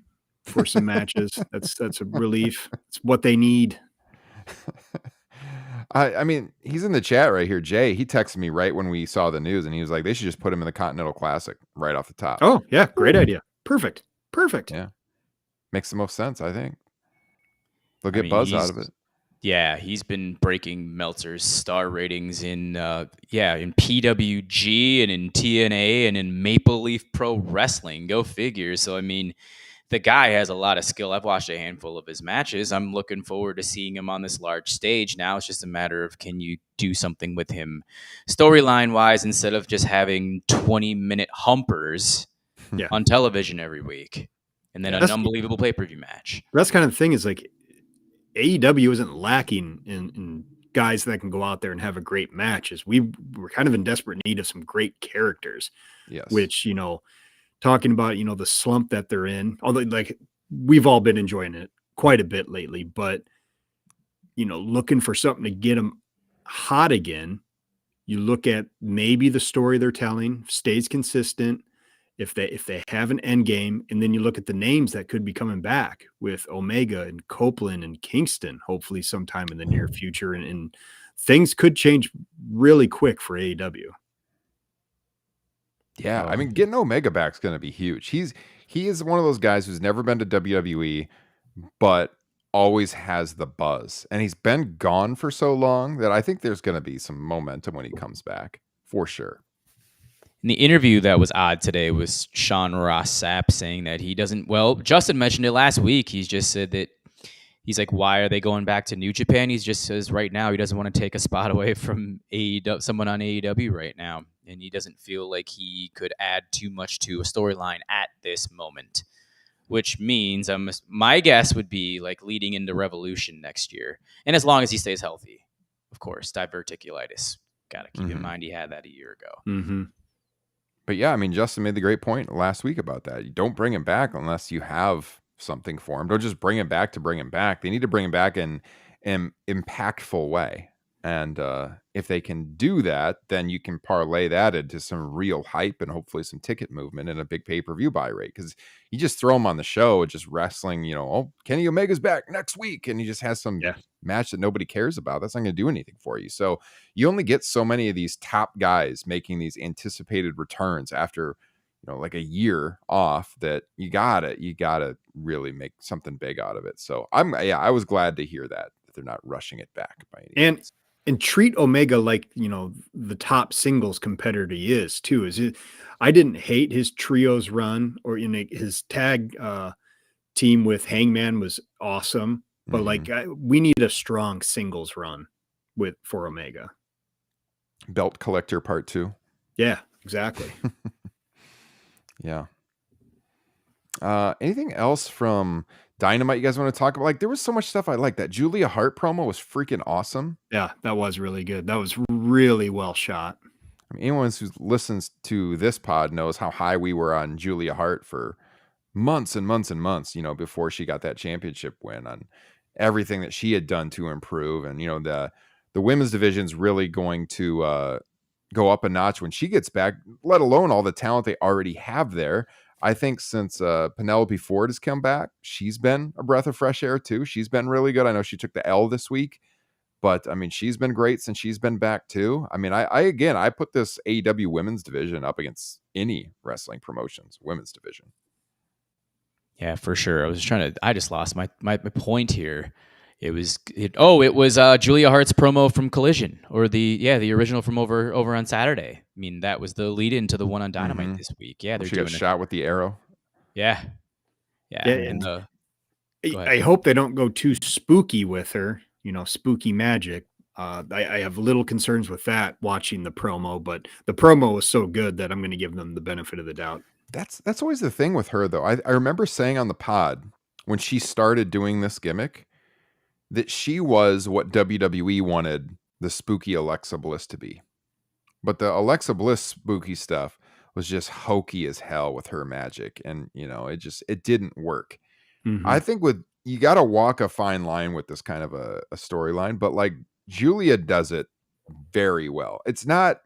for some matches. That's a relief. It's what they need. I mean, he's in the chat right here. Jay, he texted me right when we saw the news, and he was like, they should just put him in the Continental Classic right off the top. Oh, yeah, great idea. Perfect. Yeah. Makes the most sense, I think. They'll I get mean, buzz out of it. Yeah, he's been breaking Meltzer's star ratings in PWG and in TNA and in Maple Leaf Pro Wrestling. Go figure. So I mean, the guy has a lot of skill. I've watched a handful of his matches. I'm looking forward to seeing him on this large stage. Now it's just a matter of, can you do something with him storyline wise instead of just having 20-minute humpers Yeah. on television every week and then an unbelievable pay-per-view match. That's kind of the thing is like AEW isn't lacking in guys that can go out there and have a great match. Is we're kind of in desperate need of some great characters. Yes. Which, talking about, the slump that they're in, although like we've all been enjoying it quite a bit lately, but looking for something to get them hot again. You look at maybe the story they're telling stays consistent. If they have an end game, and then you look at the names that could be coming back with Omega and Copeland and Kingston, hopefully sometime in the near future, and things could change really quick for AEW. Yeah, I mean, getting Omega back is going to be huge. He is one of those guys who's never been to WWE, but always has the buzz, and he's been gone for so long that I think there's going to be some momentum when he comes back for sure. In the interview that was odd today was Sean Ross Sapp saying that he doesn't. Well, Justin mentioned it last week. He's just said that he's like, why are they going back to New Japan? He just says right now he doesn't want to take a spot away from someone on AEW right now, and he doesn't feel like he could add too much to a storyline at this moment. Which means my guess would be like leading into Revolution next year, and as long as he stays healthy, of course. Diverticulitis, got to keep in mind he had that a year ago. Mm-hmm. But yeah, I mean, Justin made the great point last week about that. You don't bring him back unless you have something for him. Don't just bring him back to bring him back. They need to bring him back in an impactful way. And if they can do that, then you can parlay that into some real hype and hopefully some ticket movement and a big pay-per-view buy rate. Because you just throw him on the show and just wrestling, Kenny Omega's back next week, and he just has some match that nobody cares about. That's not going to do anything for you. So you only get so many of these top guys making these anticipated returns after like a year off, that you gotta really make something big out of it. So I was glad to hear that they're not rushing it back by any means. And treat Omega like, the top singles competitor he is too. I didn't hate his trios run or his tag team with Hangman was awesome, but we need a strong singles run for Omega. Belt Collector Part 2. Yeah, exactly. Yeah. Anything else from Dynamite you guys want to talk about? Like, there was so much stuff I liked. That Julia Hart promo was freaking awesome. Yeah, that was really good. That was really well shot. I mean, anyone who listens to this pod knows how high we were on Julia Hart for months and months and months, before she got that championship win, on everything that she had done to improve. And, the women's division's really going to go up a notch when she gets back, let alone all the talent they already have there. I think since Penelope Ford has come back, she's been a breath of fresh air too. She's been really good. I know she took the L this week, but I mean, she's been great since she's been back too. I mean, I put this AEW women's division up against any wrestling promotions women's division. Yeah, for sure. I just lost my point here. It was Julia Hart's promo from Collision, or the original from over on Saturday. I mean, that was the lead into the one on Dynamite this week. Yeah, she got shot with the arrow. Yeah. And I hope they don't go too spooky with her. Spooky magic. I have little concerns with that watching the promo, but the promo was so good that I'm going to give them the benefit of the doubt. That's always the thing with her, though. I remember saying on the pod when she started doing this gimmick that she was what WWE wanted the spooky Alexa Bliss to be. But the Alexa Bliss spooky stuff was just hokey as hell with her magic. And, it didn't work. Mm-hmm. I think you got to walk a fine line with this kind of a storyline, but like Julia does it very well. It's not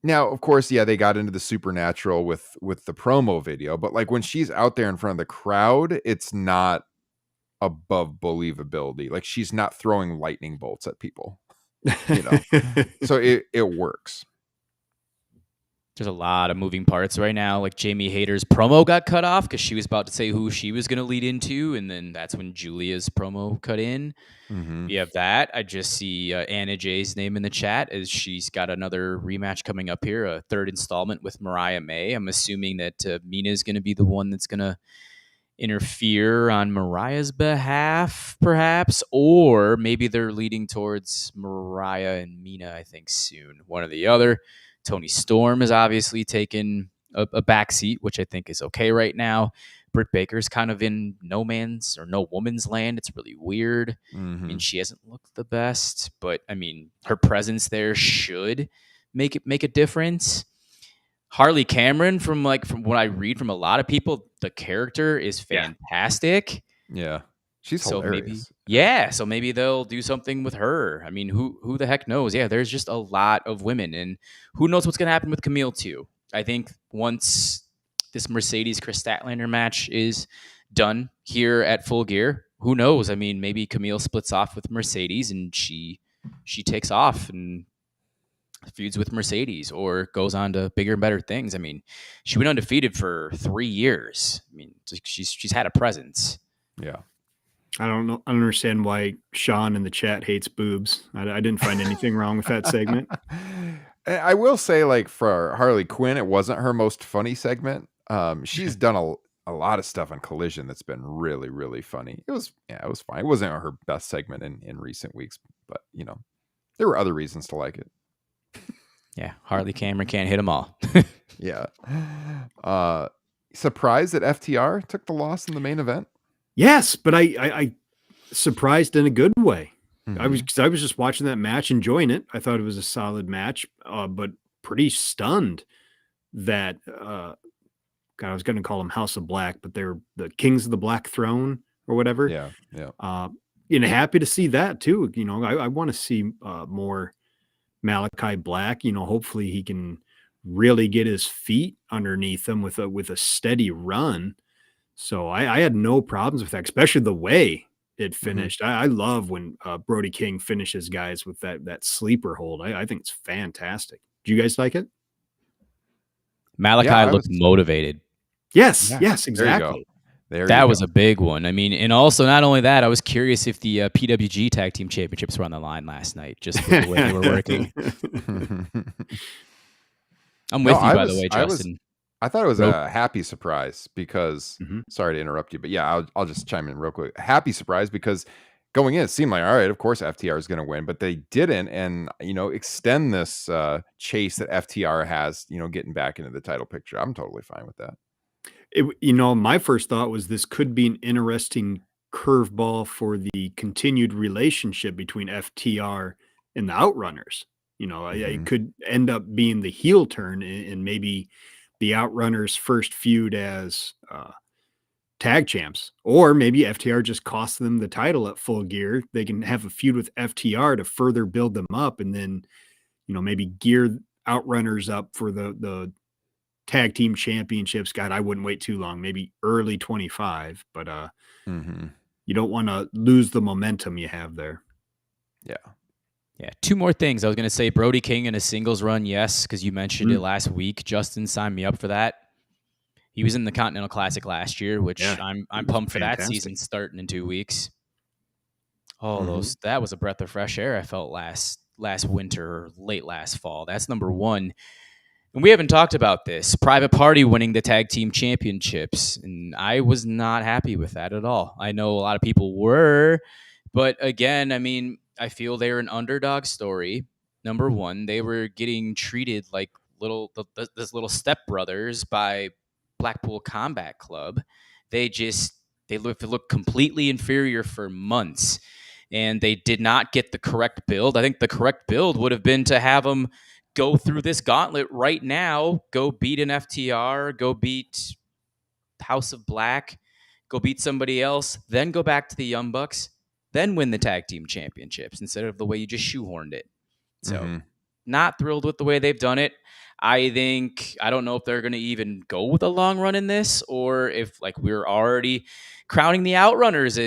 Now, of course, yeah, they got into the supernatural with the promo video, but like when she's out there in front of the crowd, it's not above believability. Like she's not throwing lightning bolts at people, you know. So it works. There's a lot of moving parts right now. Like Jamie Hayter's promo got cut off because she was about to say who she was going to lead into, and then that's when Julia's promo cut in. Mm-hmm. You have that. I just see Anna Jay's name in the chat as she's got another rematch coming up here, a third installment with Mariah May. I'm assuming that Mina's going to be the one that's going to interfere on Mariah's behalf, perhaps, or maybe they're leading towards Mariah and Mina, I think, soon. One or the other. Tony Storm has obviously taken a backseat, which I think is okay right now. Britt Baker's kind of in no man's or no woman's land. It's really weird. Mm-hmm. I mean, she hasn't looked the best, but I mean, her presence there should make a difference. Harley Cameron, from what I read from a lot of people, the character is fantastic. Yeah. She's So hilarious. so maybe they'll do something with her. I mean, who the heck knows? Yeah, there's just a lot of women, and who knows what's going to happen with Camille too. I think once this Mercedes Chris Statlander match is done here at Full Gear, who knows? I mean, maybe Camille splits off with Mercedes and she takes off and feuds with Mercedes or goes on to bigger and better things. I mean, she went undefeated for 3 years. I mean, she's had a presence. Yeah. I don't understand why Sean in the chat hates boobs. I didn't find anything wrong with that segment. I will say, like, for Harley Quinn, it wasn't her most funny segment. She's done a lot of stuff on Collision that's been really, really funny. It was fine. It wasn't her best segment in recent weeks, but you know, there were other reasons to like it. Yeah, Harley Cameron can't hit them all. Yeah. Surprised that FTR took the loss in the main event? Yes, but I surprised in a good way. Mm-hmm. I was just watching that match, enjoying it. I thought it was a solid match, but pretty stunned that God, I was going to call them House of Black, but they're the Kings of the Black Throne or whatever. Yeah. And happy to see that too. You know, I want to see more Malachi Black. You know, hopefully he can really get his feet underneath him with a steady run. So I had no problems with that, especially the way it finished. Mm-hmm. I love when Brody King finishes guys with that sleeper hold. I think it's fantastic. Do you guys like it? Malachi looked motivated. Yes, exactly. That was a big one. I mean, and also not only that, I was curious if the PWG Tag Team Championships were on the line last night, just with the way they were working. I'm with you, by the way, Justin. I thought it was a happy surprise because, sorry to interrupt you, but yeah, I'll just chime in real quick. Happy surprise because going in, it seemed like, all right, of course FTR is going to win, but they didn't. And, you know, extend this chase that FTR has, you know, getting back into the title picture. I'm totally fine with that. You know, my first thought was this could be an interesting curveball for the continued relationship between FTR and the Outrunners. You know, it could end up being the heel turn and maybe the Outrunners' first feud as tag champs, or maybe FTR just costs them the title at Full Gear. They can have a feud with FTR to further build them up, and then, you know, maybe gear Outrunners up for the tag team championships. God, I wouldn't wait too long. Maybe early 25, but you don't want to lose the momentum you have there. Yeah, two more things. I was going to say Brody King in a singles run, yes, because you mentioned it last week. Justin signed me up for that. He was in the Continental Classic last year, which I'm pumped for that season starting in 2 weeks. Oh, that was a breath of fresh air I felt last winter or late last fall. That's number one. And we haven't talked about this. Private Party winning the tag team championships, and I was not happy with that at all. I know a lot of people were, but again, I mean, I feel they're an underdog story. Number one, they were getting treated like little stepbrothers by Blackpool Combat Club. They look completely inferior for months, and they did not get the correct build. I think the correct build would have been to have them go through this gauntlet right now, go beat an FTR, go beat House of Black, go beat somebody else, then go back to the Young Bucks, then win the tag team championships instead of the way you just shoehorned it. So not thrilled with the way they've done it. I don't know if they're going to even go with a long run in this, or if like we're already crowning the Outrunners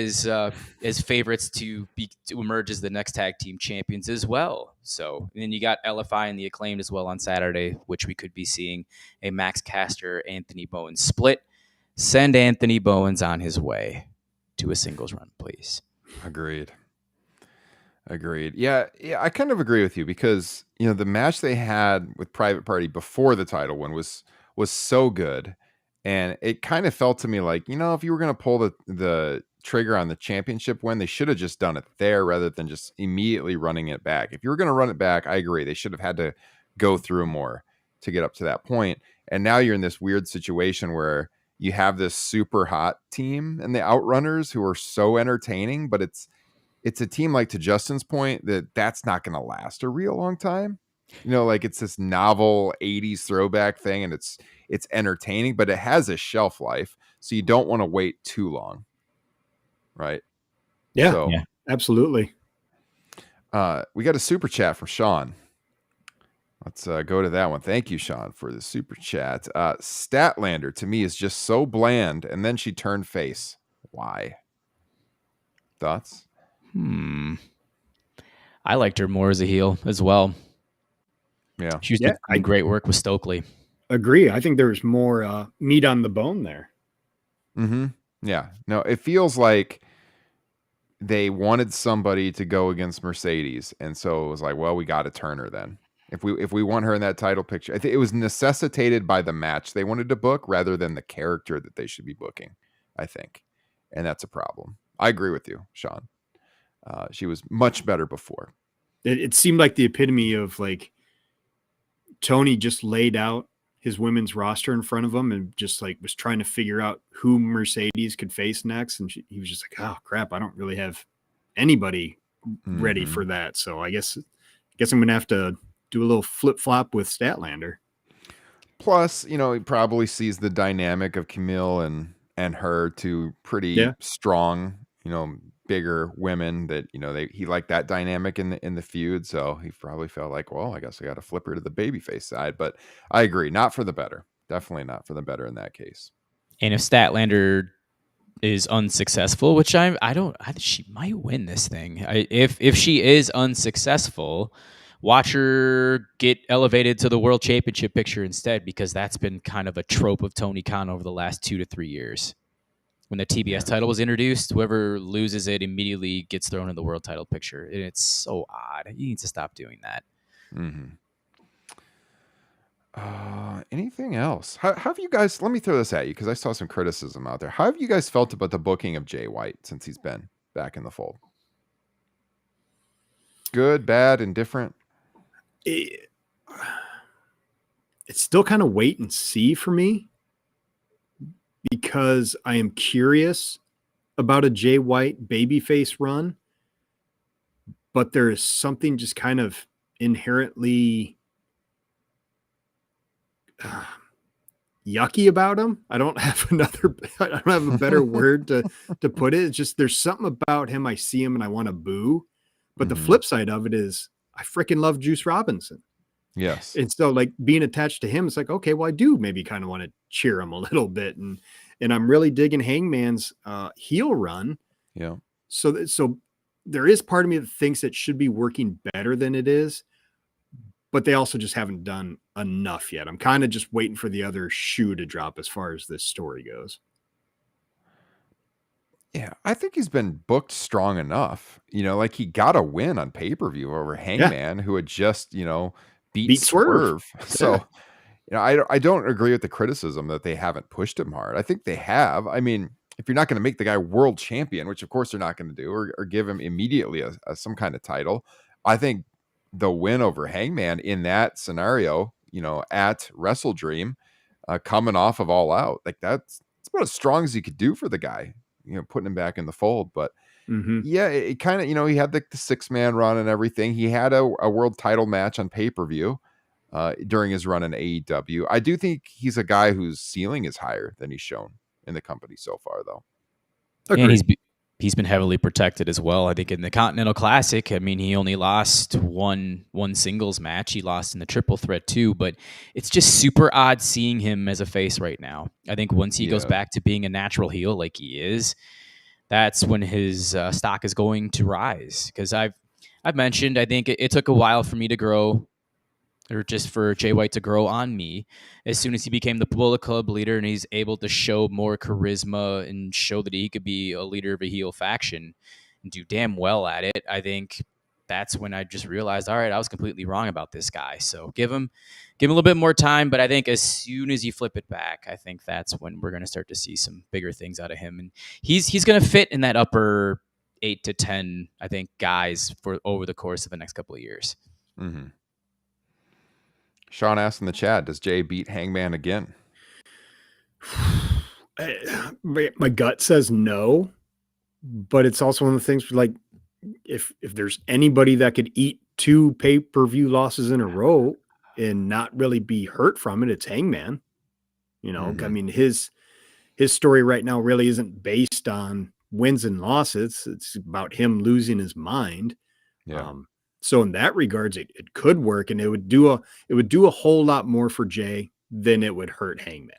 as favorites to emerge as the next tag team champions as well. So, and then you got LFI and the Acclaimed as well on Saturday, which we could be seeing a Max Caster Anthony Bowens split. Send Anthony Bowens on his way to a singles run, please. Agreed. Yeah, I kind of agree with you because the match they had with Private Party before the title win was so good, and it kind of felt to me like if you were going to pull the trigger on the championship win, they should have just done it there rather than just immediately running it back. If you were going to run it back, I agree they should have had to go through more to get up to that point. And now you're in this weird situation where you have this super hot team and the Outrunners who are so entertaining, but it's a team, like to Justin's point, that's not going to last a real long time. Like it's this novel 80s throwback thing, and it's entertaining, but it has a shelf life. So you don't want to wait too long. Right. Yeah, so, yeah, absolutely. We got a super chat from Sean. Let's go to that one. Thank you, Sean, for the super chat. Statlander to me is just so bland. And then she turned face. Why? Thoughts? I liked her more as a heel as well. Yeah. She was doing great work with Stokely. Agree. I think there's more meat on the bone there. Mm-hmm. Yeah. No, it feels like they wanted somebody to go against Mercedes. And so it was like, well, we got to turn her then. If we want her in that title picture, I think it was necessitated by the match they wanted to book rather than the character that they should be booking, I think. And that's a problem. I agree with you, Sean. She was much better before. It seemed like the epitome of like Tony just laid out his women's roster in front of him and just like was trying to figure out who Mercedes could face next. And he was just like, oh crap, I don't really have anybody ready for that. So I guess I'm going to have to do a little flip flop with Statlander. Plus, he probably sees the dynamic of Camille and her, two pretty strong, bigger women that he liked that dynamic in the feud. So he probably felt like, well, I guess I got to flip her to the babyface side. But I agree, not for the better. Definitely not for the better in that case. And if Statlander is unsuccessful, which she might win this thing. If she is unsuccessful, watch her get elevated to the world championship picture instead, because that's been kind of a trope of Tony Khan over the last 2 to 3 years. When the TBS title was introduced, whoever loses it immediately gets thrown in the world title picture. And it's so odd. You need to stop doing that. Mm-hmm. Anything else? How have you guys, let me throw this at you because I saw some criticism out there. How have you guys felt about the booking of Jay White since he's been back in the fold? Good, bad, indifferent? It's still kind of wait and see for me, because I am curious about a Jay White babyface run, but there is something just kind of inherently yucky about him. I don't have a better word to put it. It's just there's something about him. I see him and I want to boo. But the flip side of it is I freaking love Juice Robinson. Yes. And so like being attached to him, it's like, okay, well, I do maybe kind of want to cheer him a little bit. And I'm really digging Hangman's heel run. Yeah. So there is part of me that thinks it should be working better than it is, but they also just haven't done enough yet. I'm kind of just waiting for the other shoe to drop as far as this story goes. Yeah, I think he's been booked strong enough. Like he got a win on pay-per-view over Hangman, who had just, beat Swerve. So, I don't agree with the criticism that they haven't pushed him hard. I think they have. I mean, if you're not going to make the guy world champion, which of course they're not going to do, or give him immediately some kind of title, I think the win over Hangman in that scenario, at Wrestle Dream, coming off of All Out, like it's about as strong as you could do for the guy, putting him back in the fold. But yeah, it kind of, he had the 6-man run and everything. He had a world title match on pay-per-view during his run in AEW. I do think he's a guy whose ceiling is higher than he's shown in the company so far, though. Agreed. he's been heavily protected as well. I think in the Continental Classic, I mean, he only lost one singles match. He lost in the triple threat too, but it's just super odd seeing him as a face right now. I think once he goes back to being a natural heel like he is, that's when his stock is going to rise. Because I've mentioned, I think it took a while for me to grow, or just for Jay White to grow on me. As soon as he became the Bullet Club leader and he's able to show more charisma and show that he could be a leader of a heel faction and do damn well at it, I think that's when I just realized, all right, I was completely wrong about this guy. So give him a little bit more time. But I think as soon as you flip it back, I think that's when we're going to start to see some bigger things out of him. And he's going to fit in that upper 8 to 10, I think, guys for over the course of the next couple of years. Mm-hmm. Sean asked in the chat, does Jay beat Hangman again? My gut says no, but it's also one of the things like if there's anybody that could eat 2 pay-per-view losses in a row and not really be hurt from it, it's Hangman. You know, I mean, his story right now really isn't based on wins and losses. It's about him losing his mind. Yeah. So in that regards, it could work, and it would do a whole lot more for Jay than it would hurt Hangman.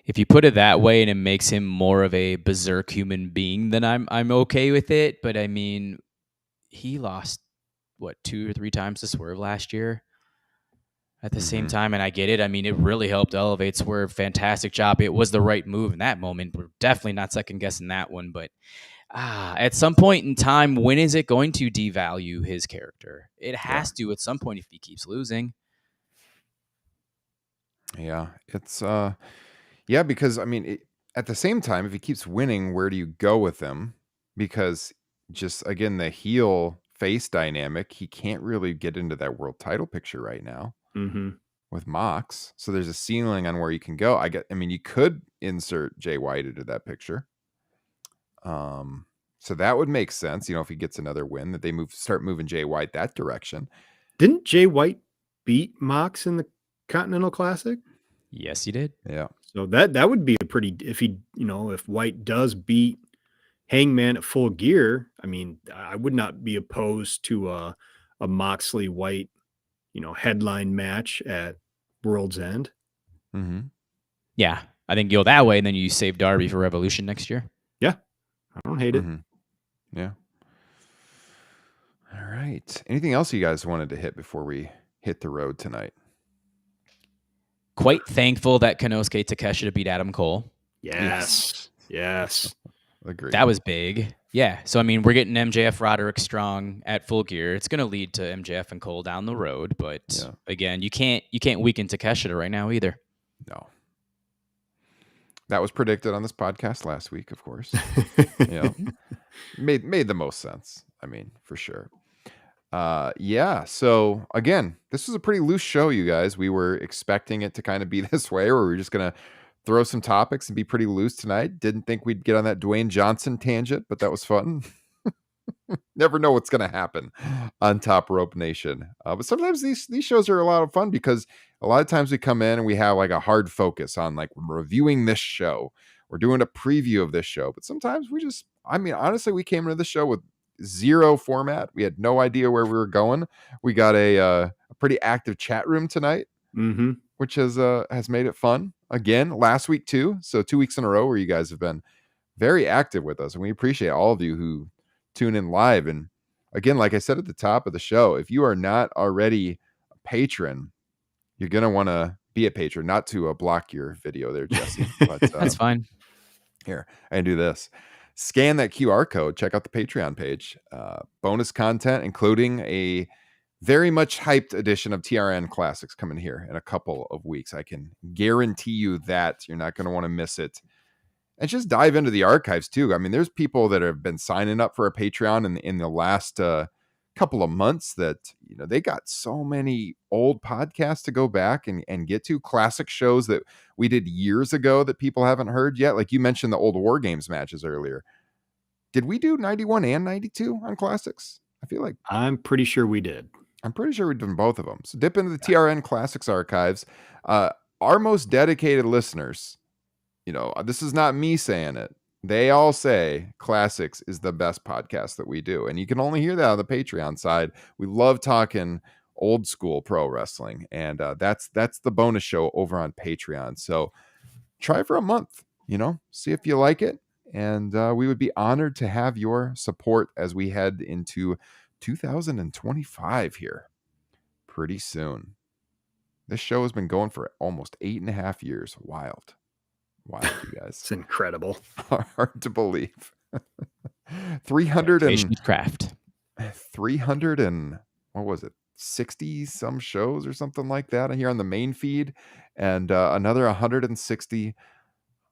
If you put it that way and it makes him more of a berserk human being, then I'm okay with it. But I mean, he lost 2 or 3 times to Swerve last year at the same time, and I get it. I mean, it really helped elevate Swerve. Fantastic job. It was the right move in that moment. We're definitely not second guessing that one, but at some point in time, when is it going to devalue his character? It has to at some point if he keeps losing. Yeah, it's because I mean, at the same time, if he keeps winning, where do you go with him? Because just again, the heel face dynamic, he can't really get into that world title picture right now with Mox. So there's a ceiling on where you can go. I mean, you could insert Jay White into that picture. So that would make sense, you know, if he gets another win, that they start moving Jay White that direction. Didn't Jay White beat Mox in the Continental Classic? Yes, he did. Yeah. So that would be a pretty, if White does beat Hangman at Full Gear, I mean, I would not be opposed to a Moxley White, headline match at World's End. Mm-hmm. Yeah, I think you go that way, and then you save Darby for Revolution next year. Yeah, I don't hate it. Yeah. All right. Anything else you guys wanted to hit before we hit the road tonight? Quite thankful that Konosuke Takeshita beat Adam Cole. Yes. Agreed. That was big. Yeah. So, I mean, we're getting MJF Roderick Strong at Full Gear. It's going to lead to MJF and Cole down the road. But again, you can't weaken Takeshita right now either. No. That was predicted on this podcast last week, of course. Made the most sense. I mean, for sure. So again, this was a pretty loose show, you guys. We were expecting it to kind of be this way, where we were just gonna throw some topics and be pretty loose tonight. Didn't think we'd get on that Dwayne Johnson tangent, but that was fun. Never know what's gonna happen on Top Rope Nation. But sometimes these shows are a lot of fun because a lot of times we come in and we have like a hard focus on like reviewing this show. We're doing a preview of this show, but sometimes honestly, we came into the show with zero format. We had no idea where we were going. We got a pretty active chat room tonight, which has made it fun again last week too. So 2 weeks in a row where you guys have been very active with us, and we appreciate all of you who tune in live. And again, like I said at the top of the show, if you are not already a patron, you're gonna want to be a patron. Not to block your video there, Jesse, but that's fine. Here, I can do this. Scan that QR code, check out the Patreon page. Bonus content, including a very much hyped edition of TRN Classics coming here in a couple of weeks. I can guarantee you that you're not going to want to miss it. And just dive into the archives too. I mean, there's people that have been signing up for a Patreon in the last couple of months that, they got so many old podcasts to go back and get to, classic shows that we did years ago that people haven't heard yet. Like you mentioned the old War Games matches earlier. Did we do 91 and 92 on Classics? I feel like I'm pretty sure we did. I'm pretty sure we've done both of them. So dip into the TRN Classics archives. Our most dedicated listeners, this is not me saying it. They all say Classics is the best podcast that we do. And you can only hear that on the Patreon side. We love talking old school pro wrestling. And that's the bonus show over on Patreon. So try for a month, see if you like it. And we would be honored to have your support as we head into 2025 here pretty soon. This show has been going for almost 8.5 years. Wild, you guys. It's incredible. Hard to believe. 300 and craft. 300 and what was it? 60 some shows or something like that here on the main feed, and another 160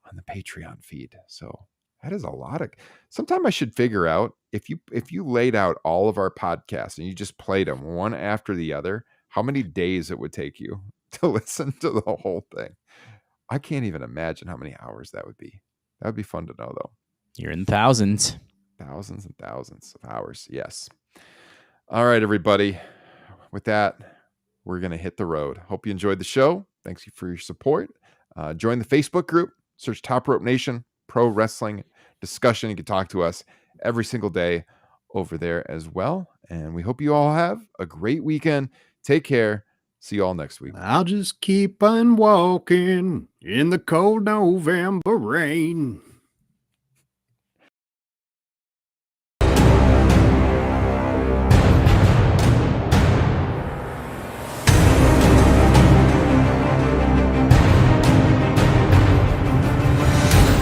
on the Patreon feed. So that is a lot of. Sometime I should figure out if you laid out all of our podcasts and you just played them one after the other, how many days it would take you to listen to the whole thing. I can't even imagine how many hours that would be. That would be fun to know, though. You're in thousands. Thousands and thousands of hours. Yes. All right, everybody. With that, we're going to hit the road. Hope you enjoyed the show. Thanks for your support. Join the Facebook group. Search Top Rope Nation Pro Wrestling Discussion. You can talk to us every single day over there as well. And we hope you all have a great weekend. Take care. See you all next week. I'll just keep on walking in the cold November rain.